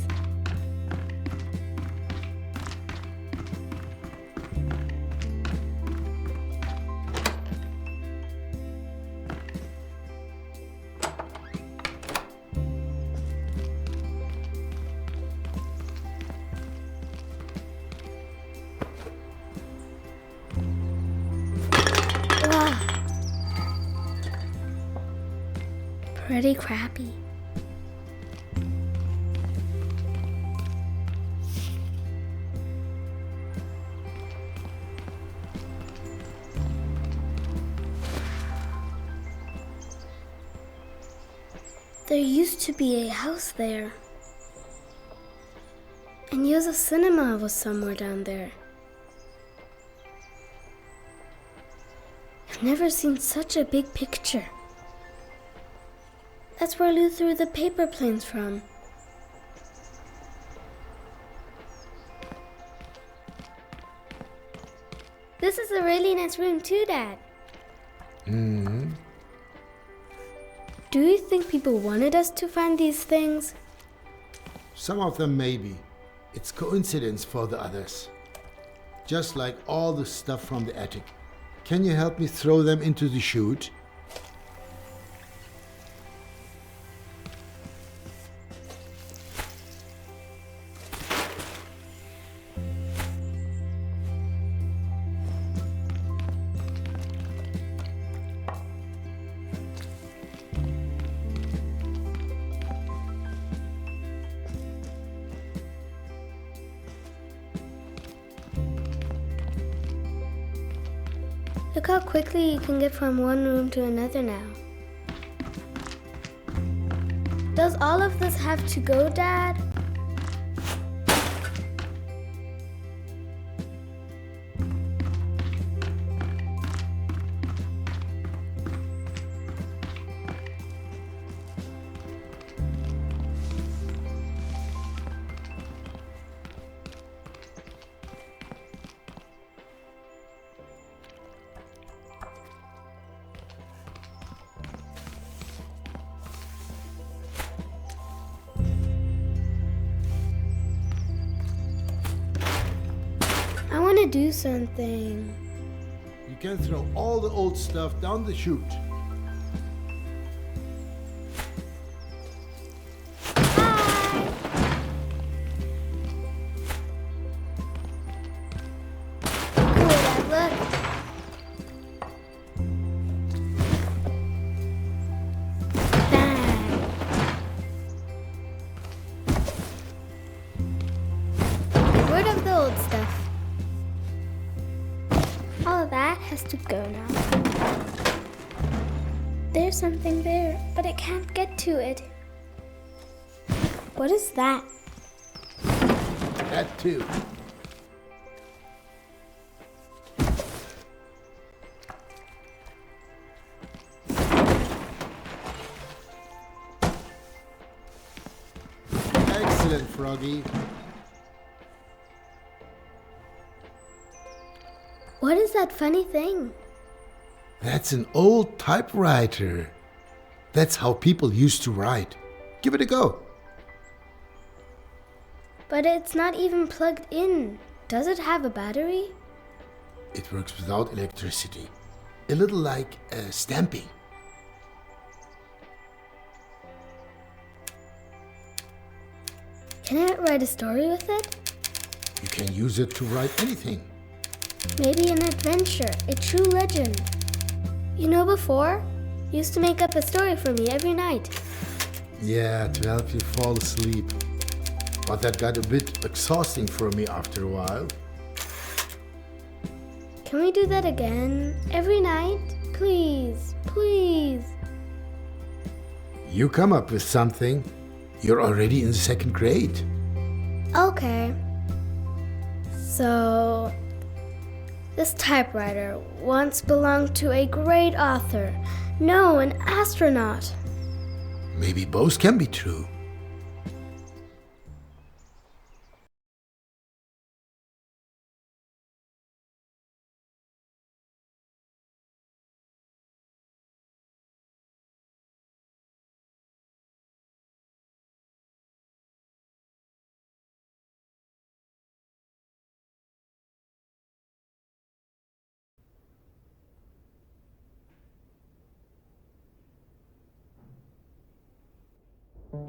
Wow. Pretty crappy. There used to be a house there. And Yosa Cinema was somewhere down there. I've never seen such a big picture. That's where Lou threw the paper planes from. This is a really nice room too, Dad. Hmm. Do you think people wanted us to find these things? Some of them maybe. It's coincidence for the others. Just like all the stuff from the attic. Can you help me throw them into the chute? Look how quickly you can get from one room to another now. Does all of this have to go, Dad? I want to do something. You can throw all the old stuff down the chute. Rid of the old stuff. All of that has to go now. There's something there, but I can't get to it. What is that? That too. Excellent, Froggy. What is that funny thing? That's an old typewriter. That's how people used to write. Give it a go. But it's not even plugged in. Does it have a battery? It works without electricity. A little like stamping. Can I write a story with it? You can use it to write anything. Maybe an adventure, a true legend. You know, before, you used to make up a story for me every night. Yeah, to help you fall asleep. But that got a bit exhausting for me after a while. Can we do that again? Every night? Please, please. You come up with something. You're already in the 2nd grade. Okay. So, this typewriter once belonged to a great author. No, an astronaut. Maybe both can be true.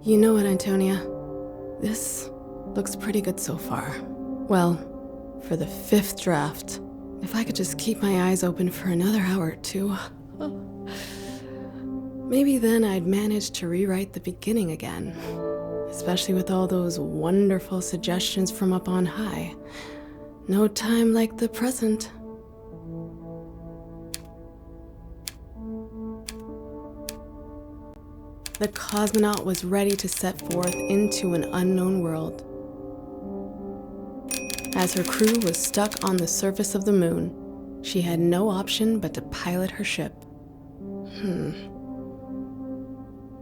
You know what, Antonia? This looks pretty good so far. Well, for the 5th draft, if I could just keep my eyes open for another hour or two, maybe then I'd manage to rewrite the beginning again. Especially with all those wonderful suggestions from up on high. No time like the present. The cosmonaut was ready to set forth into an unknown world. As her crew was stuck on the surface of the moon, she had no option but to pilot her ship.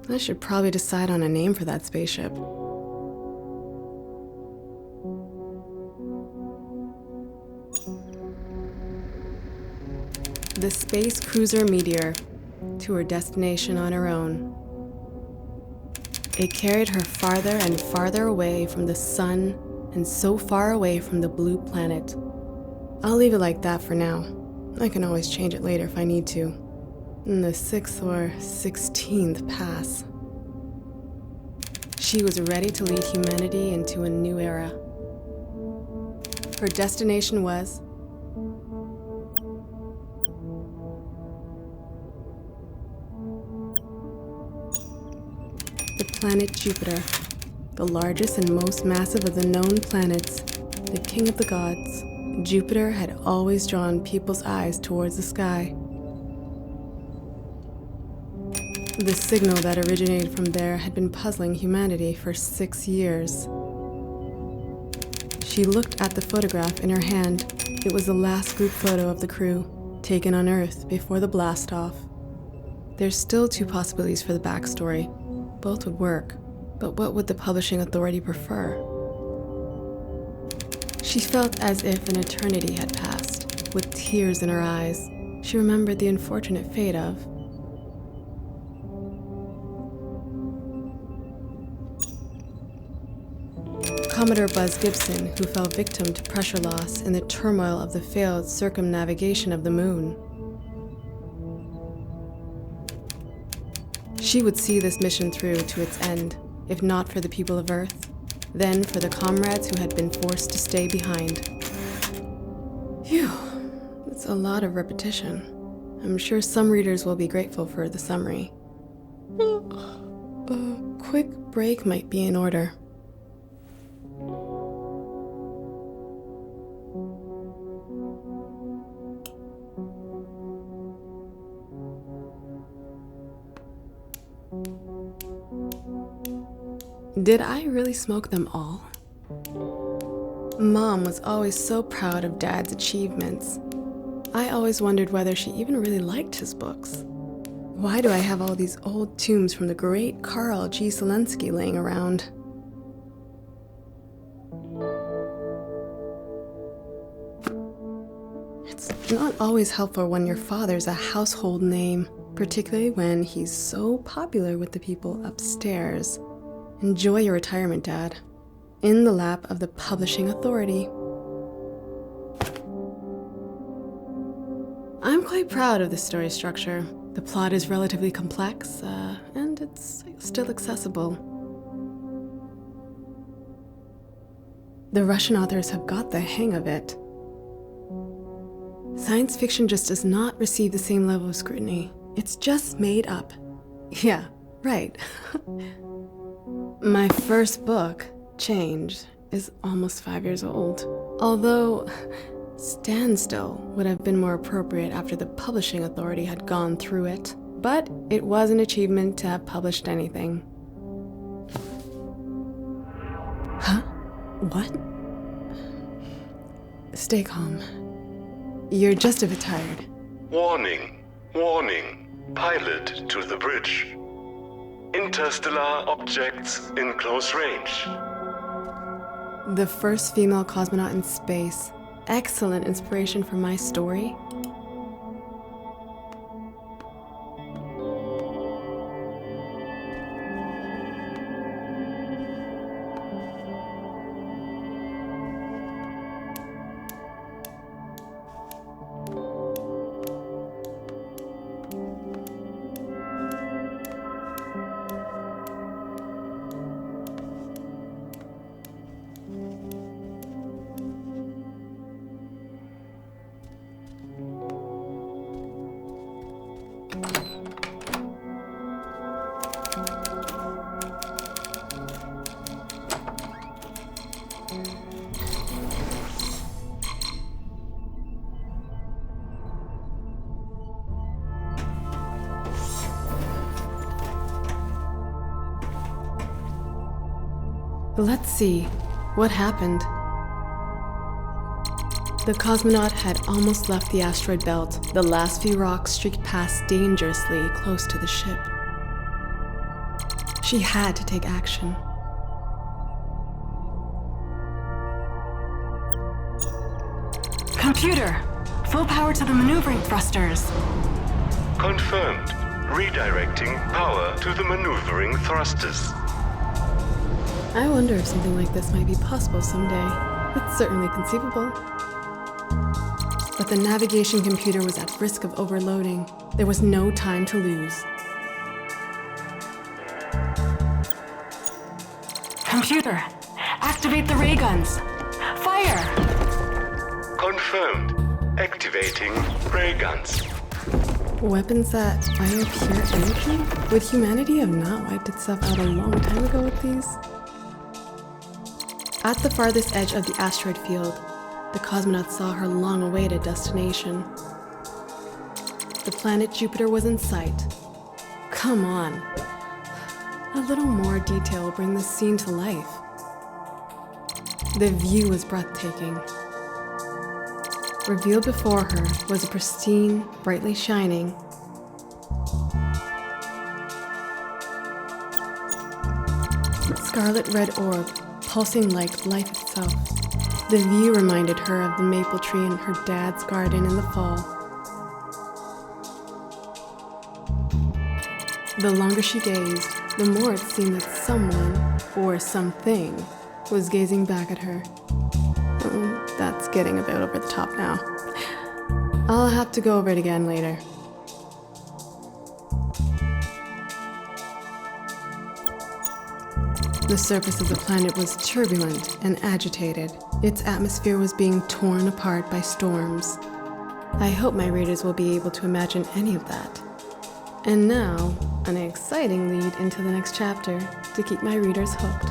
I should probably decide on a name for that spaceship. The space cruiser Meteor, to her destination on her own. It carried her farther and farther away from the sun and so far away from the blue planet. I'll leave it like that for now. I can always change it later if I need to. In the 6th or 16th pass. She was ready to lead humanity into a new era. Her destination was the planet Jupiter, the largest and most massive of the known planets, the king of the gods. Jupiter had always drawn people's eyes towards the sky. The signal that originated from there had been puzzling humanity for 6 years. She looked at the photograph in her hand. It was the last group photo of the crew, taken on Earth before the blast-off. There's still 2 possibilities for the backstory. Both would work, but what would the publishing authority prefer? She felt as if an eternity had passed. With tears in her eyes, she remembered the unfortunate fate of Commodore Buzz Gibson, who fell victim to pressure loss in the turmoil of the failed circumnavigation of the moon. She would see this mission through to its end, if not for the people of Earth, then for the comrades who had been forced to stay behind. Phew, that's a lot of repetition. I'm sure some readers will be grateful for the summary. A quick break might be in order. Did I really smoke them all? Mom was always so proud of Dad's achievements. I always wondered whether she even really liked his books. Why do I have all these old tombs from the great Carl G. Zelensky laying around? It's not always helpful when your father's a household name, particularly when he's so popular with the people upstairs. Enjoy your retirement, Dad. In the lap of the publishing authority. I'm quite proud of the story structure. The plot is relatively complex, and it's still accessible. The Russian authors have got the hang of it. Science fiction just does not receive the same level of scrutiny. It's just made up. Yeah, right. My first book, Change, is almost 5 years old. Although, Standstill would have been more appropriate after the publishing authority had gone through it. But it was an achievement to have published anything. Huh? What? Stay calm. You're just a bit tired. Warning, warning. Pilot to the bridge. Interstellar objects in close range. The first female cosmonaut in space. Excellent inspiration for my story. Let's see. What happened? The cosmonaut had almost left the asteroid belt. The last few rocks streaked past dangerously close to the ship. She had to take action. Computer! Full power to the maneuvering thrusters. Confirmed. Redirecting power to the maneuvering thrusters. I wonder if something like this might be possible someday. It's certainly conceivable. But the navigation computer was at risk of overloading. There was no time to lose. Computer, activate the ray guns. Fire! Confirmed. Activating ray guns. Weapons that fire pure energy? Would humanity have not wiped itself out a long time ago with these? At the farthest edge of the asteroid field, the cosmonaut saw her long-awaited destination. The planet Jupiter was in sight. Come on. A little more detail will bring this scene to life. The view was breathtaking. Revealed before her was a pristine, brightly shining scarlet red orb, pulsing like life itself. The view reminded her of the maple tree in her dad's garden in the fall. The longer she gazed, the more it seemed that someone, or something, was gazing back at her. That's getting a bit over the top now. I'll have to go over it again later. The surface of the planet was turbulent and agitated. Its atmosphere was being torn apart by storms. I hope my readers will be able to imagine any of that. And now, an exciting lead into the next chapter to keep my readers hooked.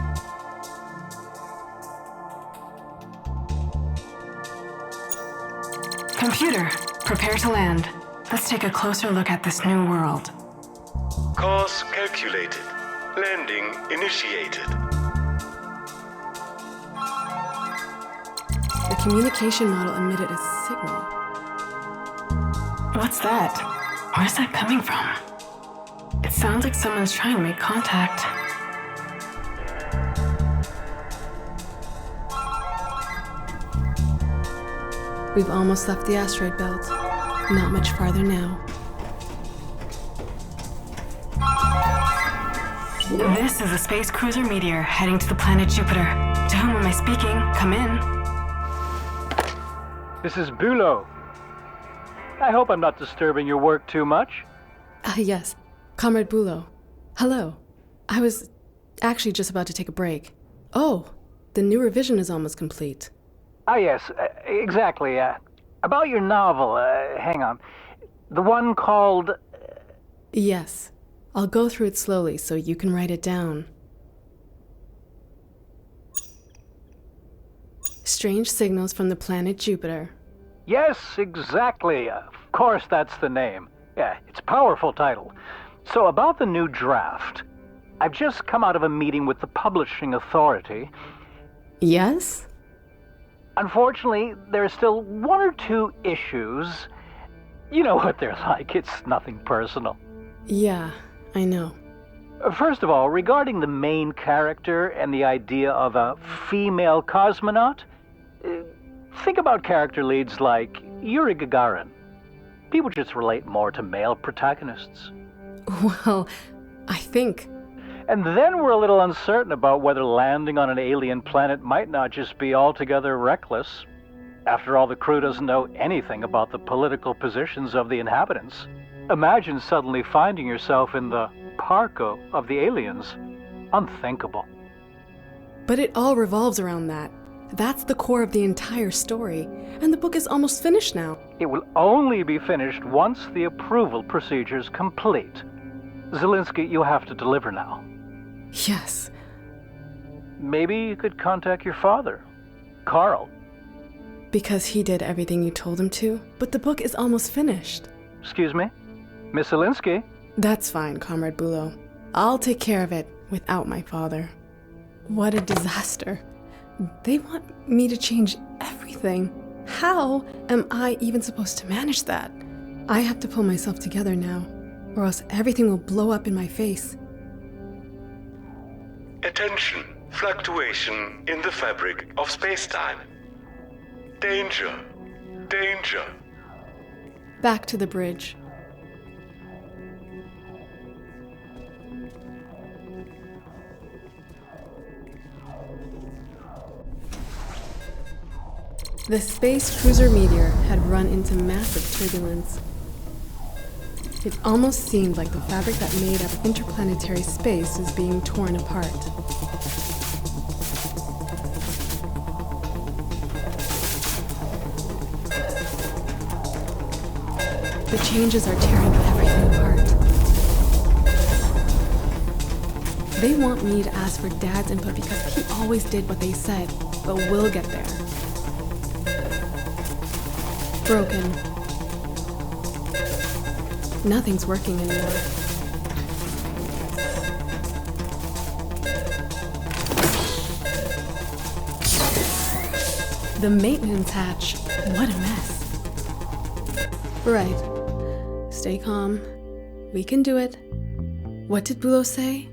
Computer, prepare to land. Let's take a closer look at this new world. Course calculated. Landing initiated. The communication model emitted a signal. What's that? Where's that coming from? It sounds like someone's trying to make contact. We've almost left the asteroid belt. Not much farther now. This is a space cruiser Meteor heading to the planet Jupiter. To whom am I speaking? Come in. This is Bulow. I hope I'm not disturbing your work too much. Yes. Comrade Bulow. Hello. I was actually just about to take a break. Oh, the new revision is almost complete. Ah, yes, exactly. About your novel, hang on. The one called... Yes. I'll go through it slowly so you can write it down. Strange signals from the planet Jupiter. Yes, exactly. Of course, that's the name. Yeah, it's a powerful title. So about the new draft. I've just come out of a meeting with the publishing authority. Yes? Unfortunately, there are still one or two issues. You know what they're like. It's nothing personal. Yeah, I know. First of all, regarding the main character and the idea of a female cosmonaut, think about character leads like Yuri Gagarin. People just relate more to male protagonists. Well, I think... And then we're a little uncertain about whether landing on an alien planet might not just be altogether reckless. After all, the crew doesn't know anything about the political positions of the inhabitants. Imagine suddenly finding yourself in the parko of the aliens. Unthinkable. But it all revolves around that. That's the core of the entire story, and the book is almost finished now. It will only be finished once the approval procedure's complete. Zelinsky, you have to deliver now. Yes. Maybe you could contact your father, Carl. Because he did everything you told him to, but the book is almost finished. Excuse me? Miss Zelinsky? That's fine, Comrade Bulow. I'll take care of it without my father. What a disaster. They want me to change everything. How am I even supposed to manage that? I have to pull myself together now, or else everything will blow up in my face. Attention, fluctuation in the fabric of space-time. Danger, danger. Back to the bridge. The space cruiser Meteor had run into massive turbulence. It almost seemed like the fabric that made up interplanetary space was being torn apart. The changes are tearing everything apart. They want me to ask for Dad's input because he always did what they said, but we'll get there. Broken. Nothing's working anymore. The maintenance hatch. What a mess. Right. Stay calm. We can do it. What did Bulo say?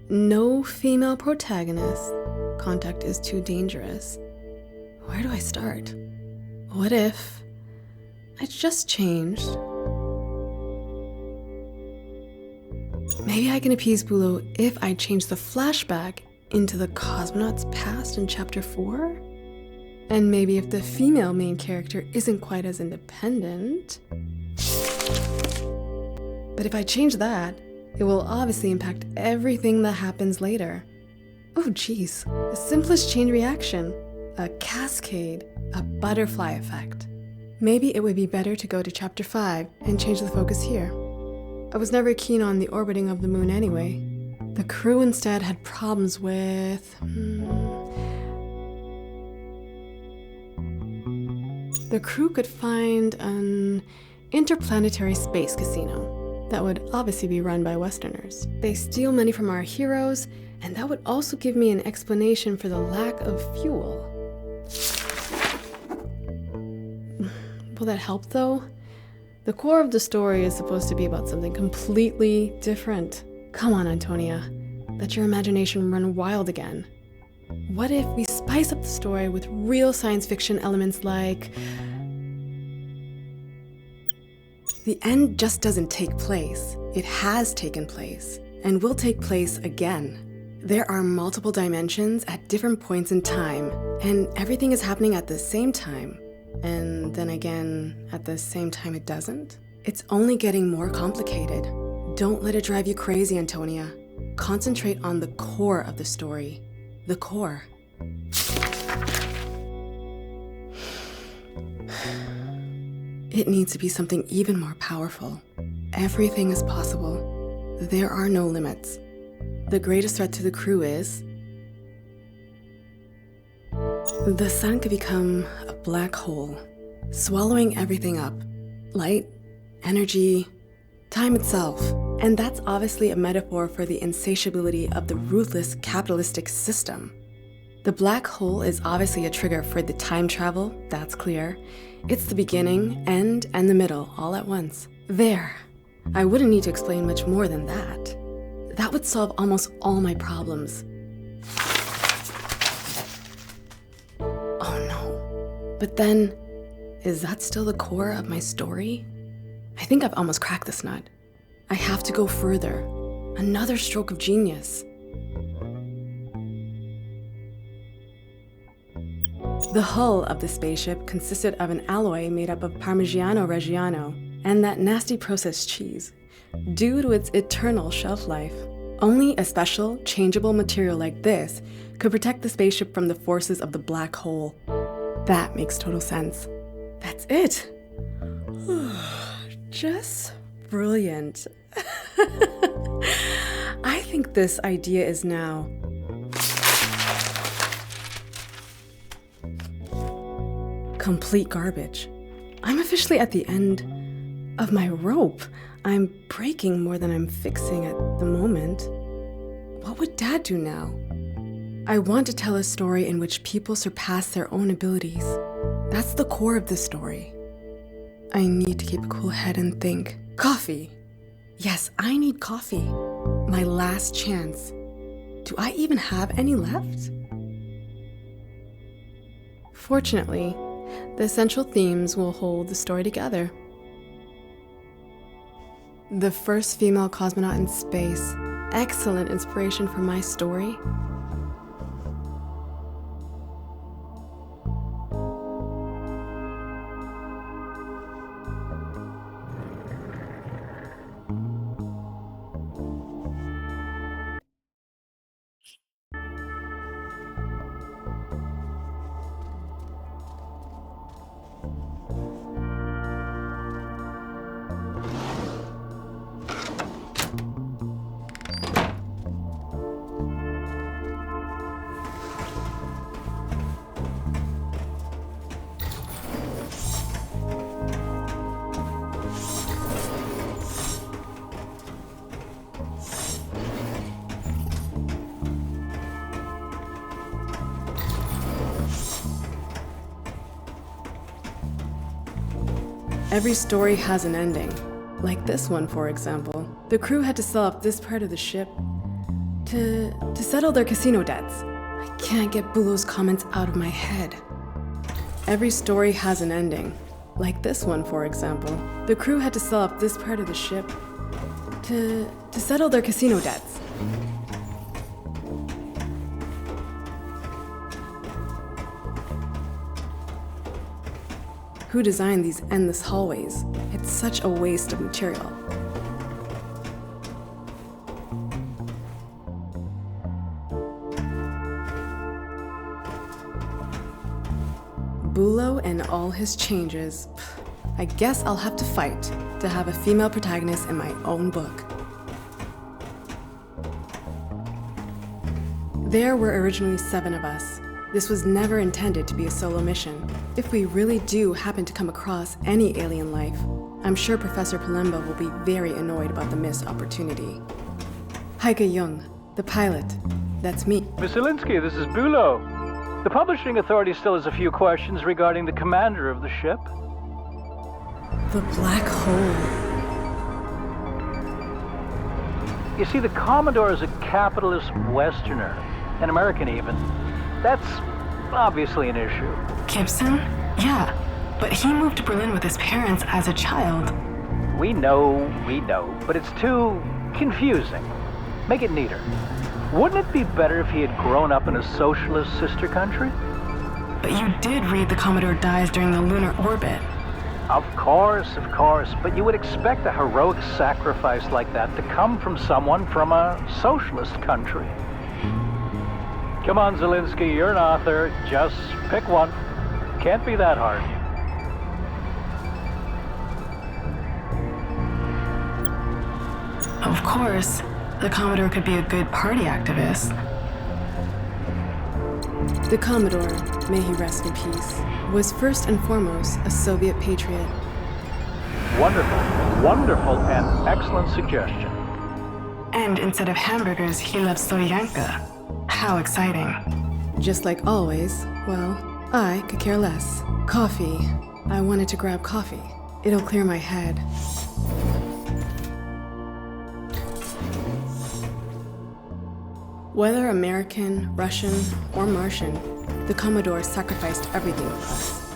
No female protagonist. Contact is too dangerous. Where do I start? What if I just changed? Maybe I can appease Bulo if I change the flashback into the cosmonaut's past in Chapter 4? And maybe if the female main character isn't quite as independent. But if I change that, it will obviously impact everything that happens later. Oh geez, the simplest chain reaction. A cascade, a butterfly effect. Maybe it would be better to go to Chapter 5 and change the focus here. I was never keen on the orbiting of the moon anyway. The crew instead had problems with... The crew could find an interplanetary space casino that would obviously be run by Westerners. They steal money from our heroes, and that would also give me an explanation for the lack of fuel. Will that help though? The core of the story is supposed to be about something completely different. Come on, Antonia. Let your imagination run wild again. What if we spice up the story with real science fiction elements like... The end just doesn't take place. It has taken place, and will take place again. There are multiple dimensions at different points in time, and everything is happening at the same time. And then again, at the same time it doesn't. It's only getting more complicated. Don't let it drive you crazy, Antonia. Concentrate on the core of the story. The core. It needs to be something even more powerful. Everything is possible. There are no limits. The greatest threat to the crew is... The sun could become a black hole, swallowing everything up. Light, energy, time itself. And that's obviously a metaphor for the insatiability of the ruthless capitalistic system. The black hole is obviously a trigger for the time travel, that's clear. It's the beginning, end, and the middle all at once. There. I wouldn't need to explain much more than that. That would solve almost all my problems. Oh no. But then, is that still the core of my story? I think I've almost cracked this nut. I have to go further. Another stroke of genius. The hull of the spaceship consisted of an alloy made up of Parmigiano Reggiano and that nasty processed cheese, due to its eternal shelf life. Only a special, changeable material like this could protect the spaceship from the forces of the black hole. That makes total sense. That's it. Just brilliant. I think this idea is now complete garbage. I'm officially at the end of my rope. I'm breaking more than I'm fixing at the moment. What would Dad do now? I want to tell a story in which people surpass their own abilities. That's the core of the story. I need to keep a cool head and think. Coffee! Yes, I need coffee. My last chance. Do I even have any left? Fortunately, the essential themes will hold the story together. The first female cosmonaut in space. Excellent inspiration for my story. Every story has an ending. Like this one, for example. The crew had to sell off this part of the ship to settle their casino debts. I can't get Bulow's comments out of my head. Every story has an ending. Like this one, for example. The crew had to sell off this part of the ship to settle their casino debts. Who designed these endless hallways? It's such a waste of material. Bulow and all his changes. I guess I'll have to fight to have a female protagonist in my own book. There were originally 7 of us. This was never intended to be a solo mission. If we really do happen to come across any alien life, I'm sure Professor Palemba will be very annoyed about the missed opportunity. Heike Jung, the pilot. That's me. Miss Zelinsky, this is Bulow. The publishing authority still has a few questions regarding the commander of the ship. The black hole. You see, the Commodore is a capitalist Westerner, an American even. That's obviously an issue. Gibson? Yeah, but he moved to Berlin with his parents as a child. We know, but it's too confusing. Make it neater. Wouldn't it be better if he had grown up in a socialist sister country? But you did read the Commodore dies during the lunar orbit. Of course, but you would expect a heroic sacrifice like that to come from someone from a socialist country. Come on, Zelinsky, you're an author. Just pick one. Can't be that hard. Of course, the Commodore could be a good party activist. The Commodore, may he rest in peace, was first and foremost a Soviet patriot. Wonderful and excellent suggestion. And instead of hamburgers, he loves Solyanka. How exciting. Just like always, well, I could care less. Coffee. I wanted to grab coffee. It'll clear my head. Whether American, Russian, or Martian, the Commodore sacrificed everything for us.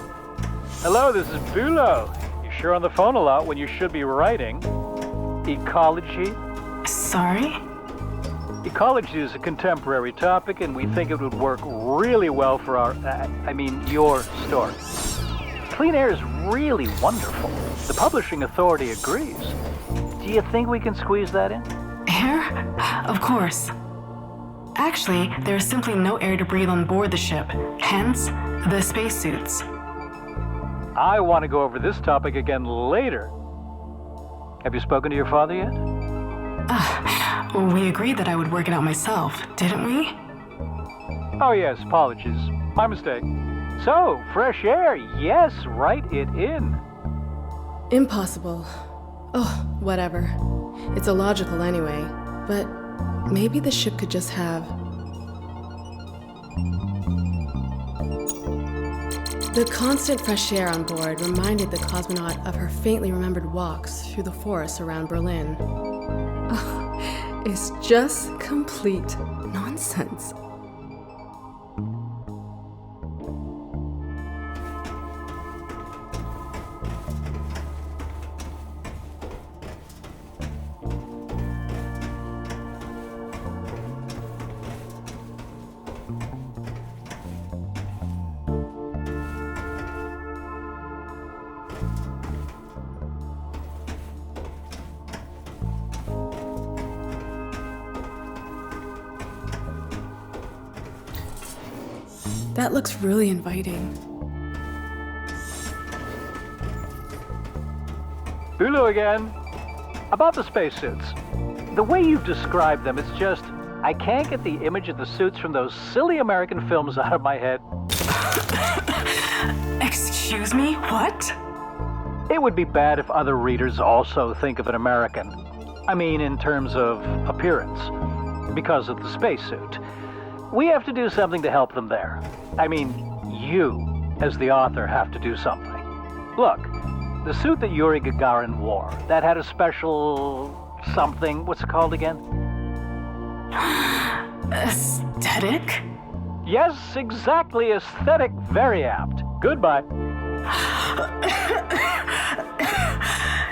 Hello, this is Bulow. You're sure on the phone a lot when you should be writing. Ecology? Sorry? Ecology is a contemporary topic, and we think it would work really well for your story. Clean air is really wonderful. The publishing authority agrees. Do you think we can squeeze that in? Air? Of course. Actually, there is simply no air to breathe on board the ship, hence the spacesuits. I want to go over this topic again later. Have you spoken to your father yet? We agreed that I would work it out myself, didn't we? Oh yes, apologies. My mistake. So, fresh air, yes, write it in. Impossible. Oh, whatever. It's illogical anyway, but maybe the ship could just have The constant fresh air on board reminded the cosmonaut of her faintly remembered walks through the forests around Berlin. It's just complete nonsense. That looks really inviting. Bulu again. About the spacesuits. The way you've described them, it's just, I can't get the image of the suits from those silly American films out of my head. Excuse me? What? It would be bad if other readers also think of an American. I mean, in terms of appearance. Because of the spacesuit. We have to do something to help them there. I mean, you, as the author, have to do something. Look, the suit that Yuri Gagarin wore, that had a special something. What's it called again? Aesthetic? Yes, exactly. Aesthetic. Very apt. Goodbye.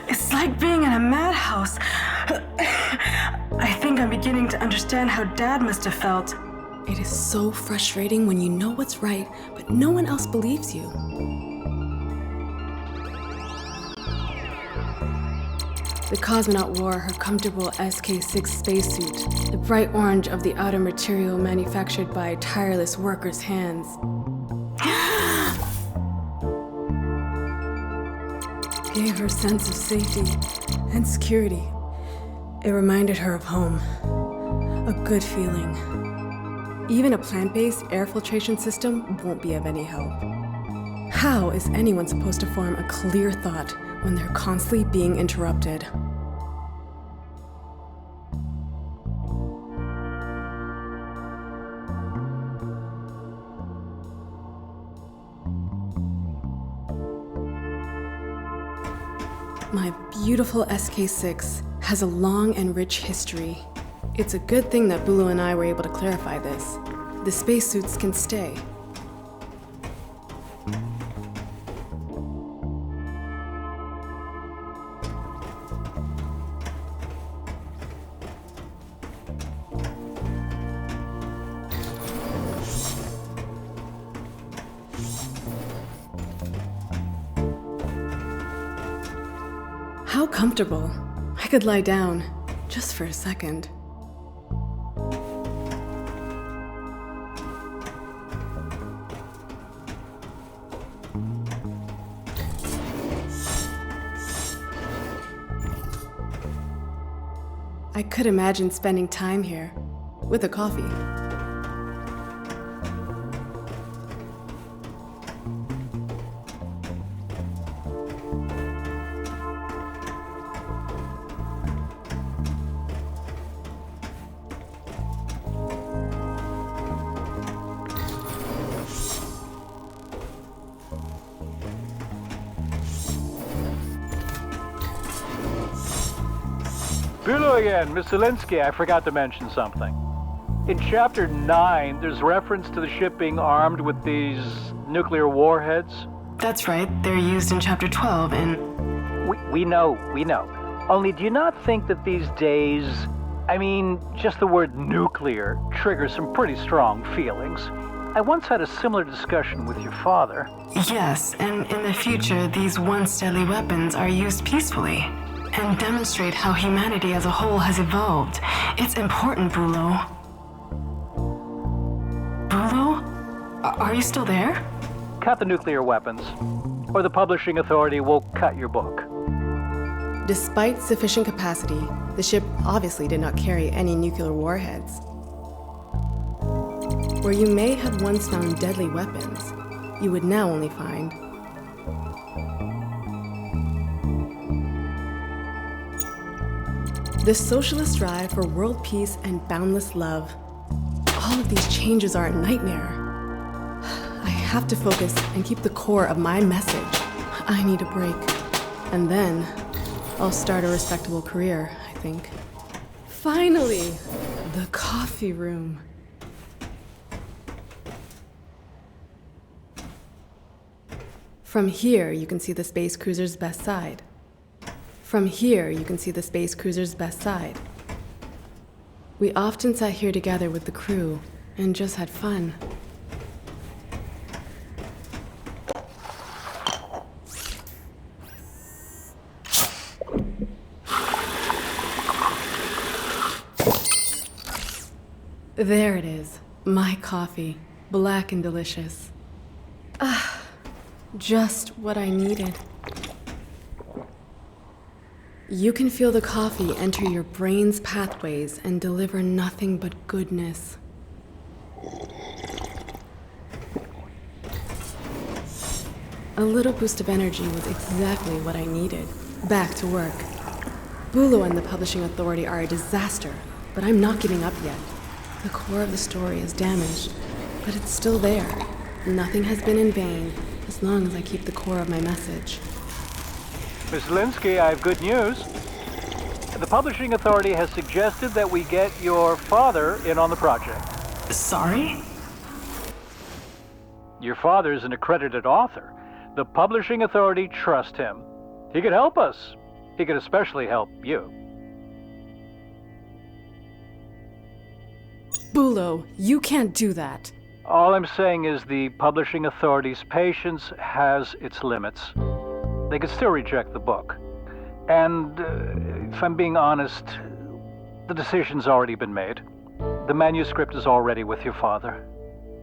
It's like being in a madhouse. I think I'm beginning to understand how Dad must have felt. It is so frustrating when you know what's right, but no one else believes you. The cosmonaut wore her comfortable SK-6 spacesuit, the bright orange of the outer material manufactured by tireless workers' hands. Gave her sense of safety and security. It reminded her of home, a good feeling. Even a plant-based air filtration system won't be of any help. How is anyone supposed to form a clear thought when they're constantly being interrupted? My beautiful SK-6 has a long and rich history. It's a good thing that Bulu and I were able to clarify this. The spacesuits can stay. How comfortable. I could lie down, just for a second. I could imagine spending time here, with a coffee. Bulu again, Miss Zelinsky, I forgot to mention something. In Chapter 9, there's reference to the ship being armed with these nuclear warheads. That's right, they're used in Chapter 12 and... We know. Only do you not think that these days, I mean, just the word nuclear triggers some pretty strong feelings? I once had a similar discussion with your father. Yes, and in the future, these once deadly weapons are used peacefully and demonstrate how humanity as a whole has evolved. It's important, Bulu. Bulu? Are you still there? Cut the nuclear weapons, or the publishing authority will cut your book. Despite sufficient capacity, the ship obviously did not carry any nuclear warheads. Where you may have once found deadly weapons, you would now only find the socialist drive for world peace and boundless love. All of these changes are a nightmare. I have to focus and keep the core of my message. I need a break. And then I'll start a respectable career, I think. Finally! The coffee room. From here, you can see the space cruiser's best side. From here, you can see the space cruiser's best side. We often sat here together with the crew and just had fun. There it is, my coffee, black and delicious. Ah, just what I needed. You can feel the coffee enter your brain's pathways and deliver nothing but goodness. A little boost of energy was exactly what I needed. Back to work. Bulo and the Publishing Authority are a disaster, but I'm not giving up yet. The core of the story is damaged, but it's still there. Nothing has been in vain, as long as I keep the core of my message. Miss Linsky, I have good news. The Publishing Authority has suggested that we get your father in on the project. Sorry? Your father's an accredited author. The Publishing Authority trusts him. He could help us. He could especially help you. Bulo, you can't do that. All I'm saying is the Publishing Authority's patience has its limits. They could still reject the book. And, if I'm being honest, the decision's already been made. The manuscript is already with your father.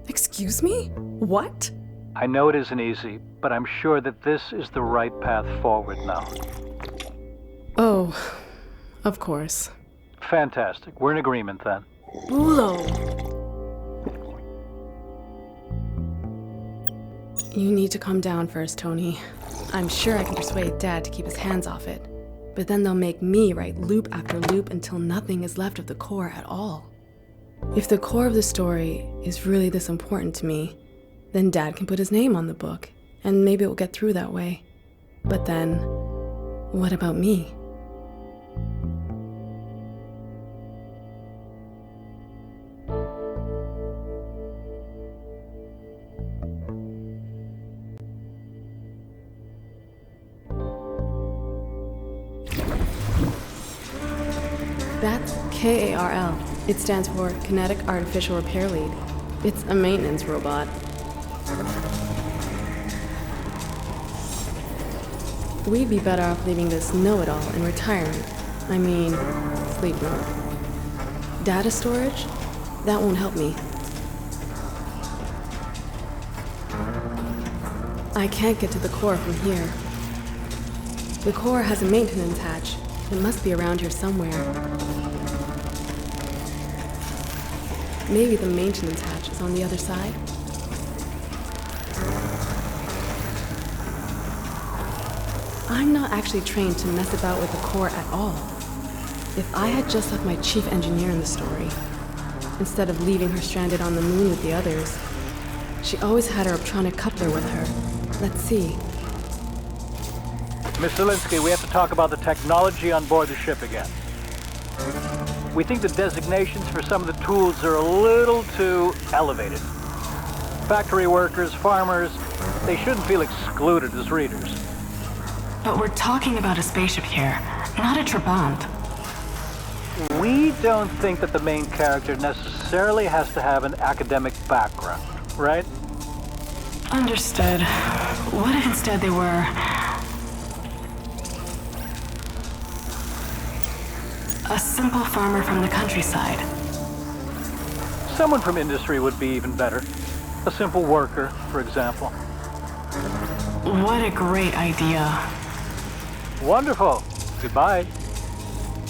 Excuse me? What? I know it isn't easy, but I'm sure that this is the right path forward now. Oh, of course. Fantastic. We're in agreement then. Bulo! You need to calm down first, Tony. I'm sure I can persuade Dad to keep his hands off it. But then they'll make me write loop after loop until nothing is left of the core at all. If the core of the story is really this important to me, then Dad can put his name on the book, and maybe it will get through that way. But then, what about me? That's KARL. It stands for Kinetic Artificial Repair Lead. It's a maintenance robot. We'd be better off leaving this know-it-all in retirement. I mean, sleep mode. Data storage? That won't help me. I can't get to the core from here. The core has a maintenance hatch. It must be around here somewhere. Maybe the maintenance hatch is on the other side? I'm not actually trained to mess about with the core at all. If I had just left my chief engineer in the story, instead of leaving her stranded on the moon with the others, she always had her optronic coupler with her. Let's see. Miss Zelinsky, we have to talk about the technology on board the ship again. We think the designations for some of the tools are a little too elevated. Factory workers, farmers, they shouldn't feel excluded as readers. But we're talking about a spaceship here, not a trabant. We don't think that the main character necessarily has to have an academic background, right? Understood. What if instead they were... a simple farmer from the countryside? Someone from industry would be even better. A simple worker, for example. What a great idea. Wonderful. Goodbye.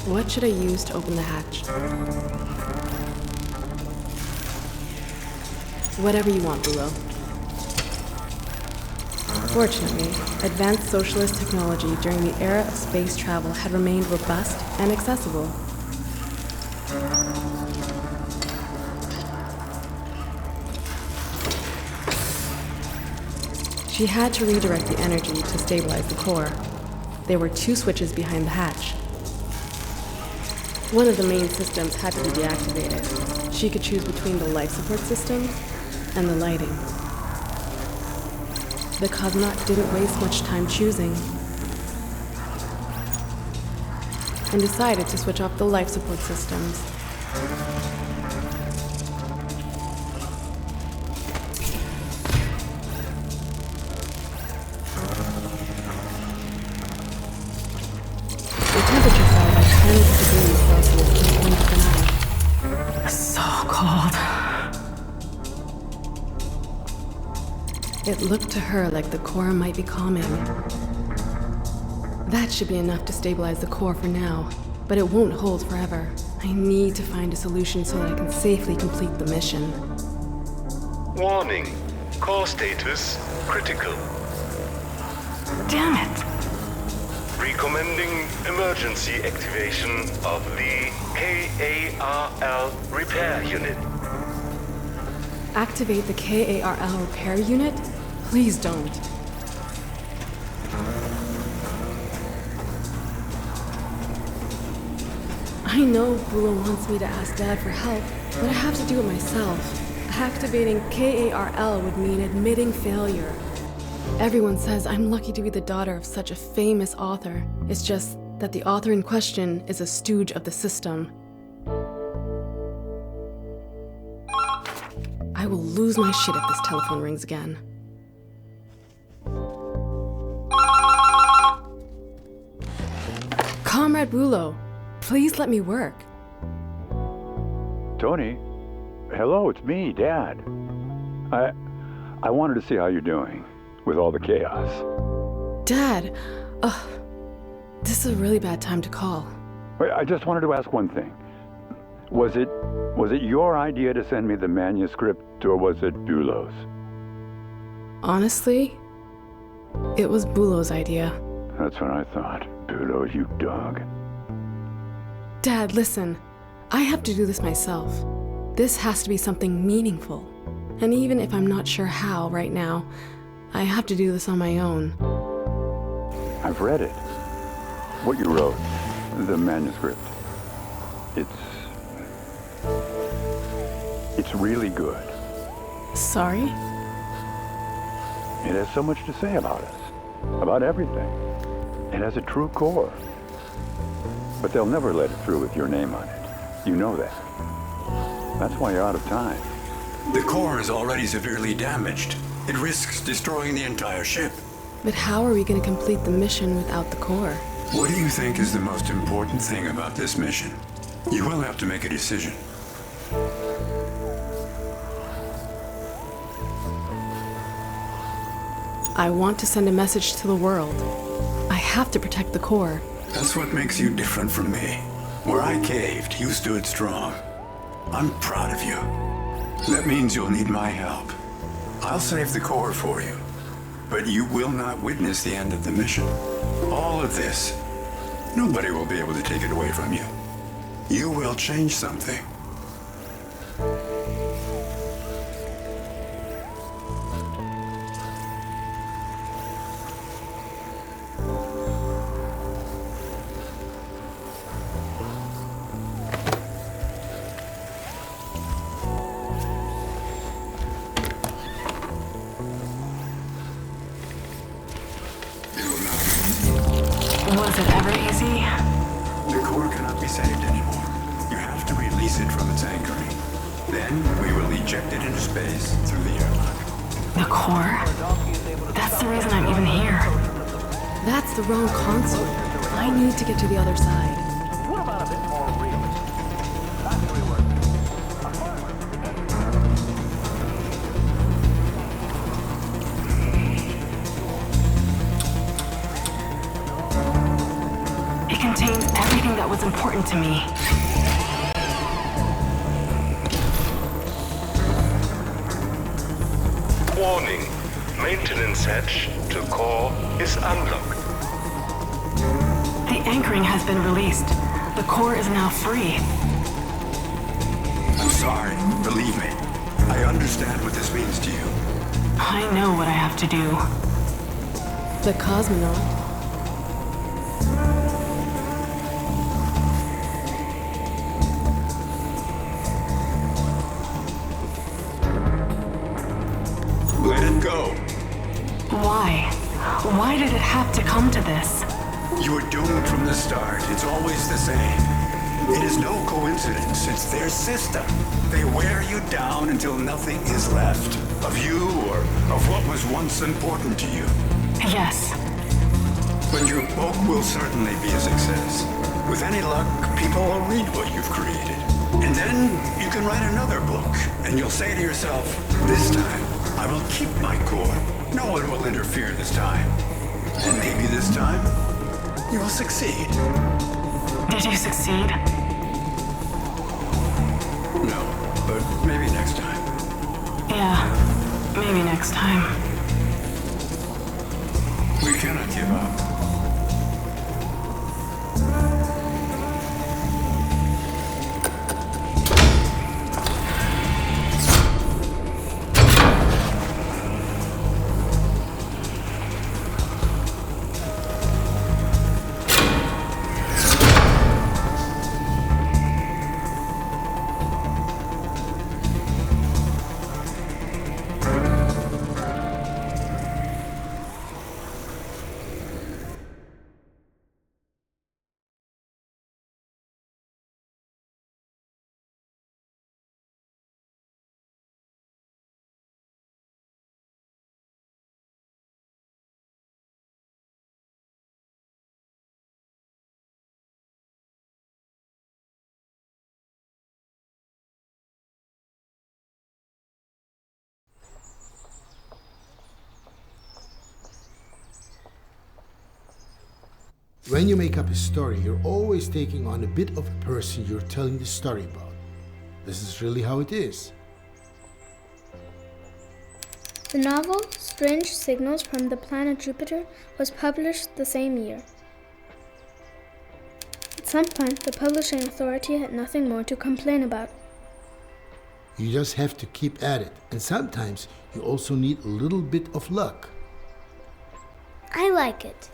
What should I use to open the hatch? Whatever you want, Bulo. Fortunately, advanced socialist technology during the era of space travel had remained robust and accessible. She had to redirect the energy to stabilize the core. There were 2 switches behind the hatch. One of the main systems had to be deactivated. She could choose between the life support system and the lighting. The cosmonaut didn't waste much time choosing and decided to switch off the life support systems. The temperature fell by 10 degrees Celsius in the blink of an eye. So cold. It looked to her like the core might be calming. That should be enough to stabilize the core for now, but it won't hold forever. I need to find a solution so that I can safely complete the mission. Warning. Core status critical. Damn it. Recommending emergency activation of the KARL repair unit. Activate the KARL repair unit? Please don't. I know Bulo wants me to ask Dad for help, but I have to do it myself. Activating KARL would mean admitting failure. Everyone says I'm lucky to be the daughter of such a famous author. It's just that the author in question is a stooge of the system. I will lose my shit if this telephone rings again. Comrade Bulo, please let me work. Tony, hello, it's me, Dad. I wanted to see how you're doing with all the chaos. Dad, this is a really bad time to call. Wait, I just wanted to ask one thing. Was it your idea to send me the manuscript, or was it Bulo's? Honestly, it was Bulo's idea. That's what I thought. Bulo, you dog. Dad, listen. I have to do this myself. This has to be something meaningful. And even if I'm not sure how right now, I have to do this on my own. I've read it. What you wrote. The manuscript. It's really good. Sorry? It has so much to say about us. About everything. It has a true core. But they'll never let it through with your name on it. You know that. That's why you're out of time. The core is already severely damaged. It risks destroying the entire ship. But how are we going to complete the mission without the core? What do you think is the most important thing about this mission? You will have to make a decision. I want to send a message to the world. I have to protect the core. That's what makes you different from me. Where I caved, you stood strong. I'm proud of you. That means you'll need my help. I'll save the core for you. But you will not witness the end of the mission. All of this, nobody will be able to take it away from you. You will change something. Was it ever easy? The core cannot be saved anymore. You have to release it from its anchoring. Then we will eject it into space through the airlock. The core? That's the reason I'm even here. That's the wrong console. I need to get to the other side. What about a bit more realism? It contained everything that was important to me. Warning. Maintenance hatch to core is unlocked. The anchoring has been released. The core is now free. I'm sorry. Believe me. I understand what this means to you. I know what I have to do. a cosmonaut. Let it go. Why? Why did it have to come to this? You were doomed from the start. It's always the same. It is no coincidence. It's their system. They wear you down until nothing is left of you or of what was once important to you. Yes. But your book will certainly be a success. With any luck, people will read what you've created. And then you can write another book, and you'll say to yourself, this time, I will keep my core. No one will interfere this time. And maybe this time, you will succeed. Did you succeed? No, but maybe next time. Yeah, maybe next time. We cannot give up. When you make up a story, you're always taking on a bit of a person you're telling the story about. This is really how it is. The novel Strange Signals from the Planet Jupiter was published the same year. At some point, the publishing authority had nothing more to complain about. You just have to keep at it, and sometimes you also need a little bit of luck. I like it.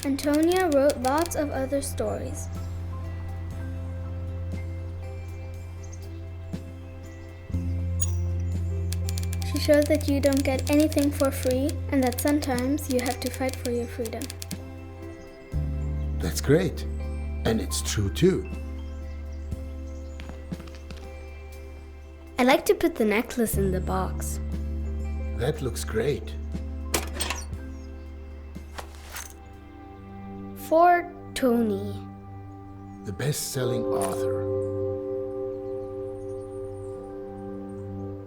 Antonia wrote lots of other stories. She showed that you don't get anything for free and that sometimes you have to fight for your freedom. That's great. And it's true too. I like to put the necklace in the box. That looks great. For Tony. The best-selling author.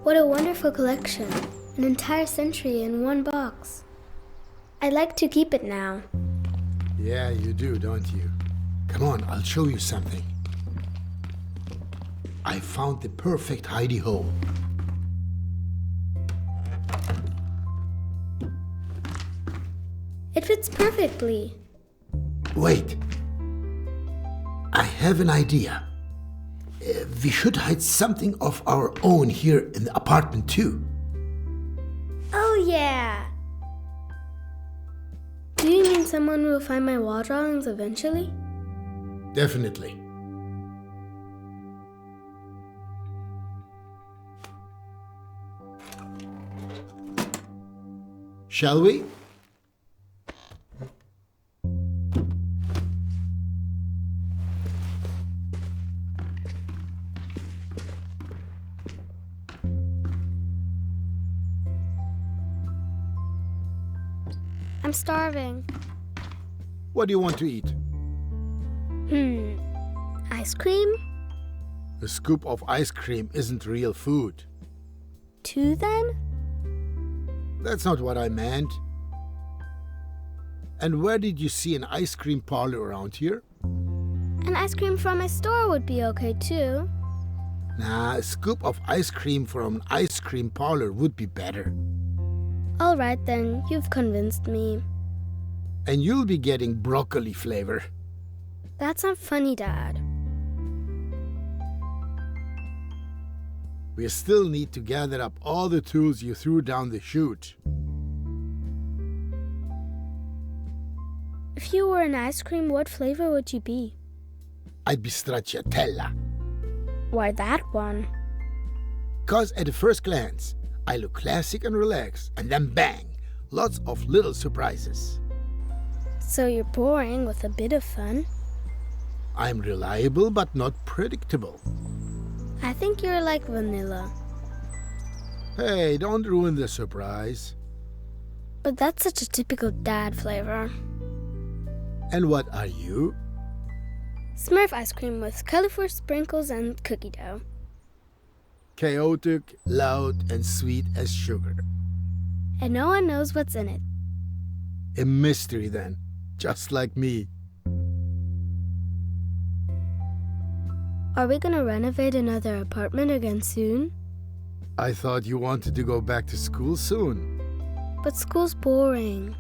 What a wonderful collection. An entire century in one box. I'd like to keep it now. Yeah, you do, don't you? Come on, I'll show you something. I found the perfect hidey hole. It fits perfectly. Wait. I have an idea. We should hide something of our own here in the apartment too. Oh yeah! Do you mean someone will find my wall drawings eventually? Definitely. Shall we? I'm starving. What do you want to eat? Ice cream? A scoop of ice cream isn't real food. 2 then? That's not what I meant. And where did you see an ice cream parlor around here? An ice cream from my store would be okay too. Nah, a scoop of ice cream from an ice cream parlor would be better. All right then, you've convinced me. And you'll be getting broccoli flavor. That's not funny, Dad. We still need to gather up all the tools you threw down the chute. If you were an ice cream, what flavor would you be? I'd be stracciatella. Why that one? 'Cause at the first glance, I look classic and relaxed, and then bang, lots of little surprises. So you're boring with a bit of fun? I'm reliable but not predictable. I think you're like vanilla. Hey, don't ruin the surprise. But that's such a typical dad flavor. And what are you? Smurf ice cream with colorful sprinkles and cookie dough. Chaotic, loud, and sweet as sugar. And no one knows what's in it. A mystery then, just like me. Are we gonna renovate another apartment again soon? I thought you wanted to go back to school soon. But school's boring.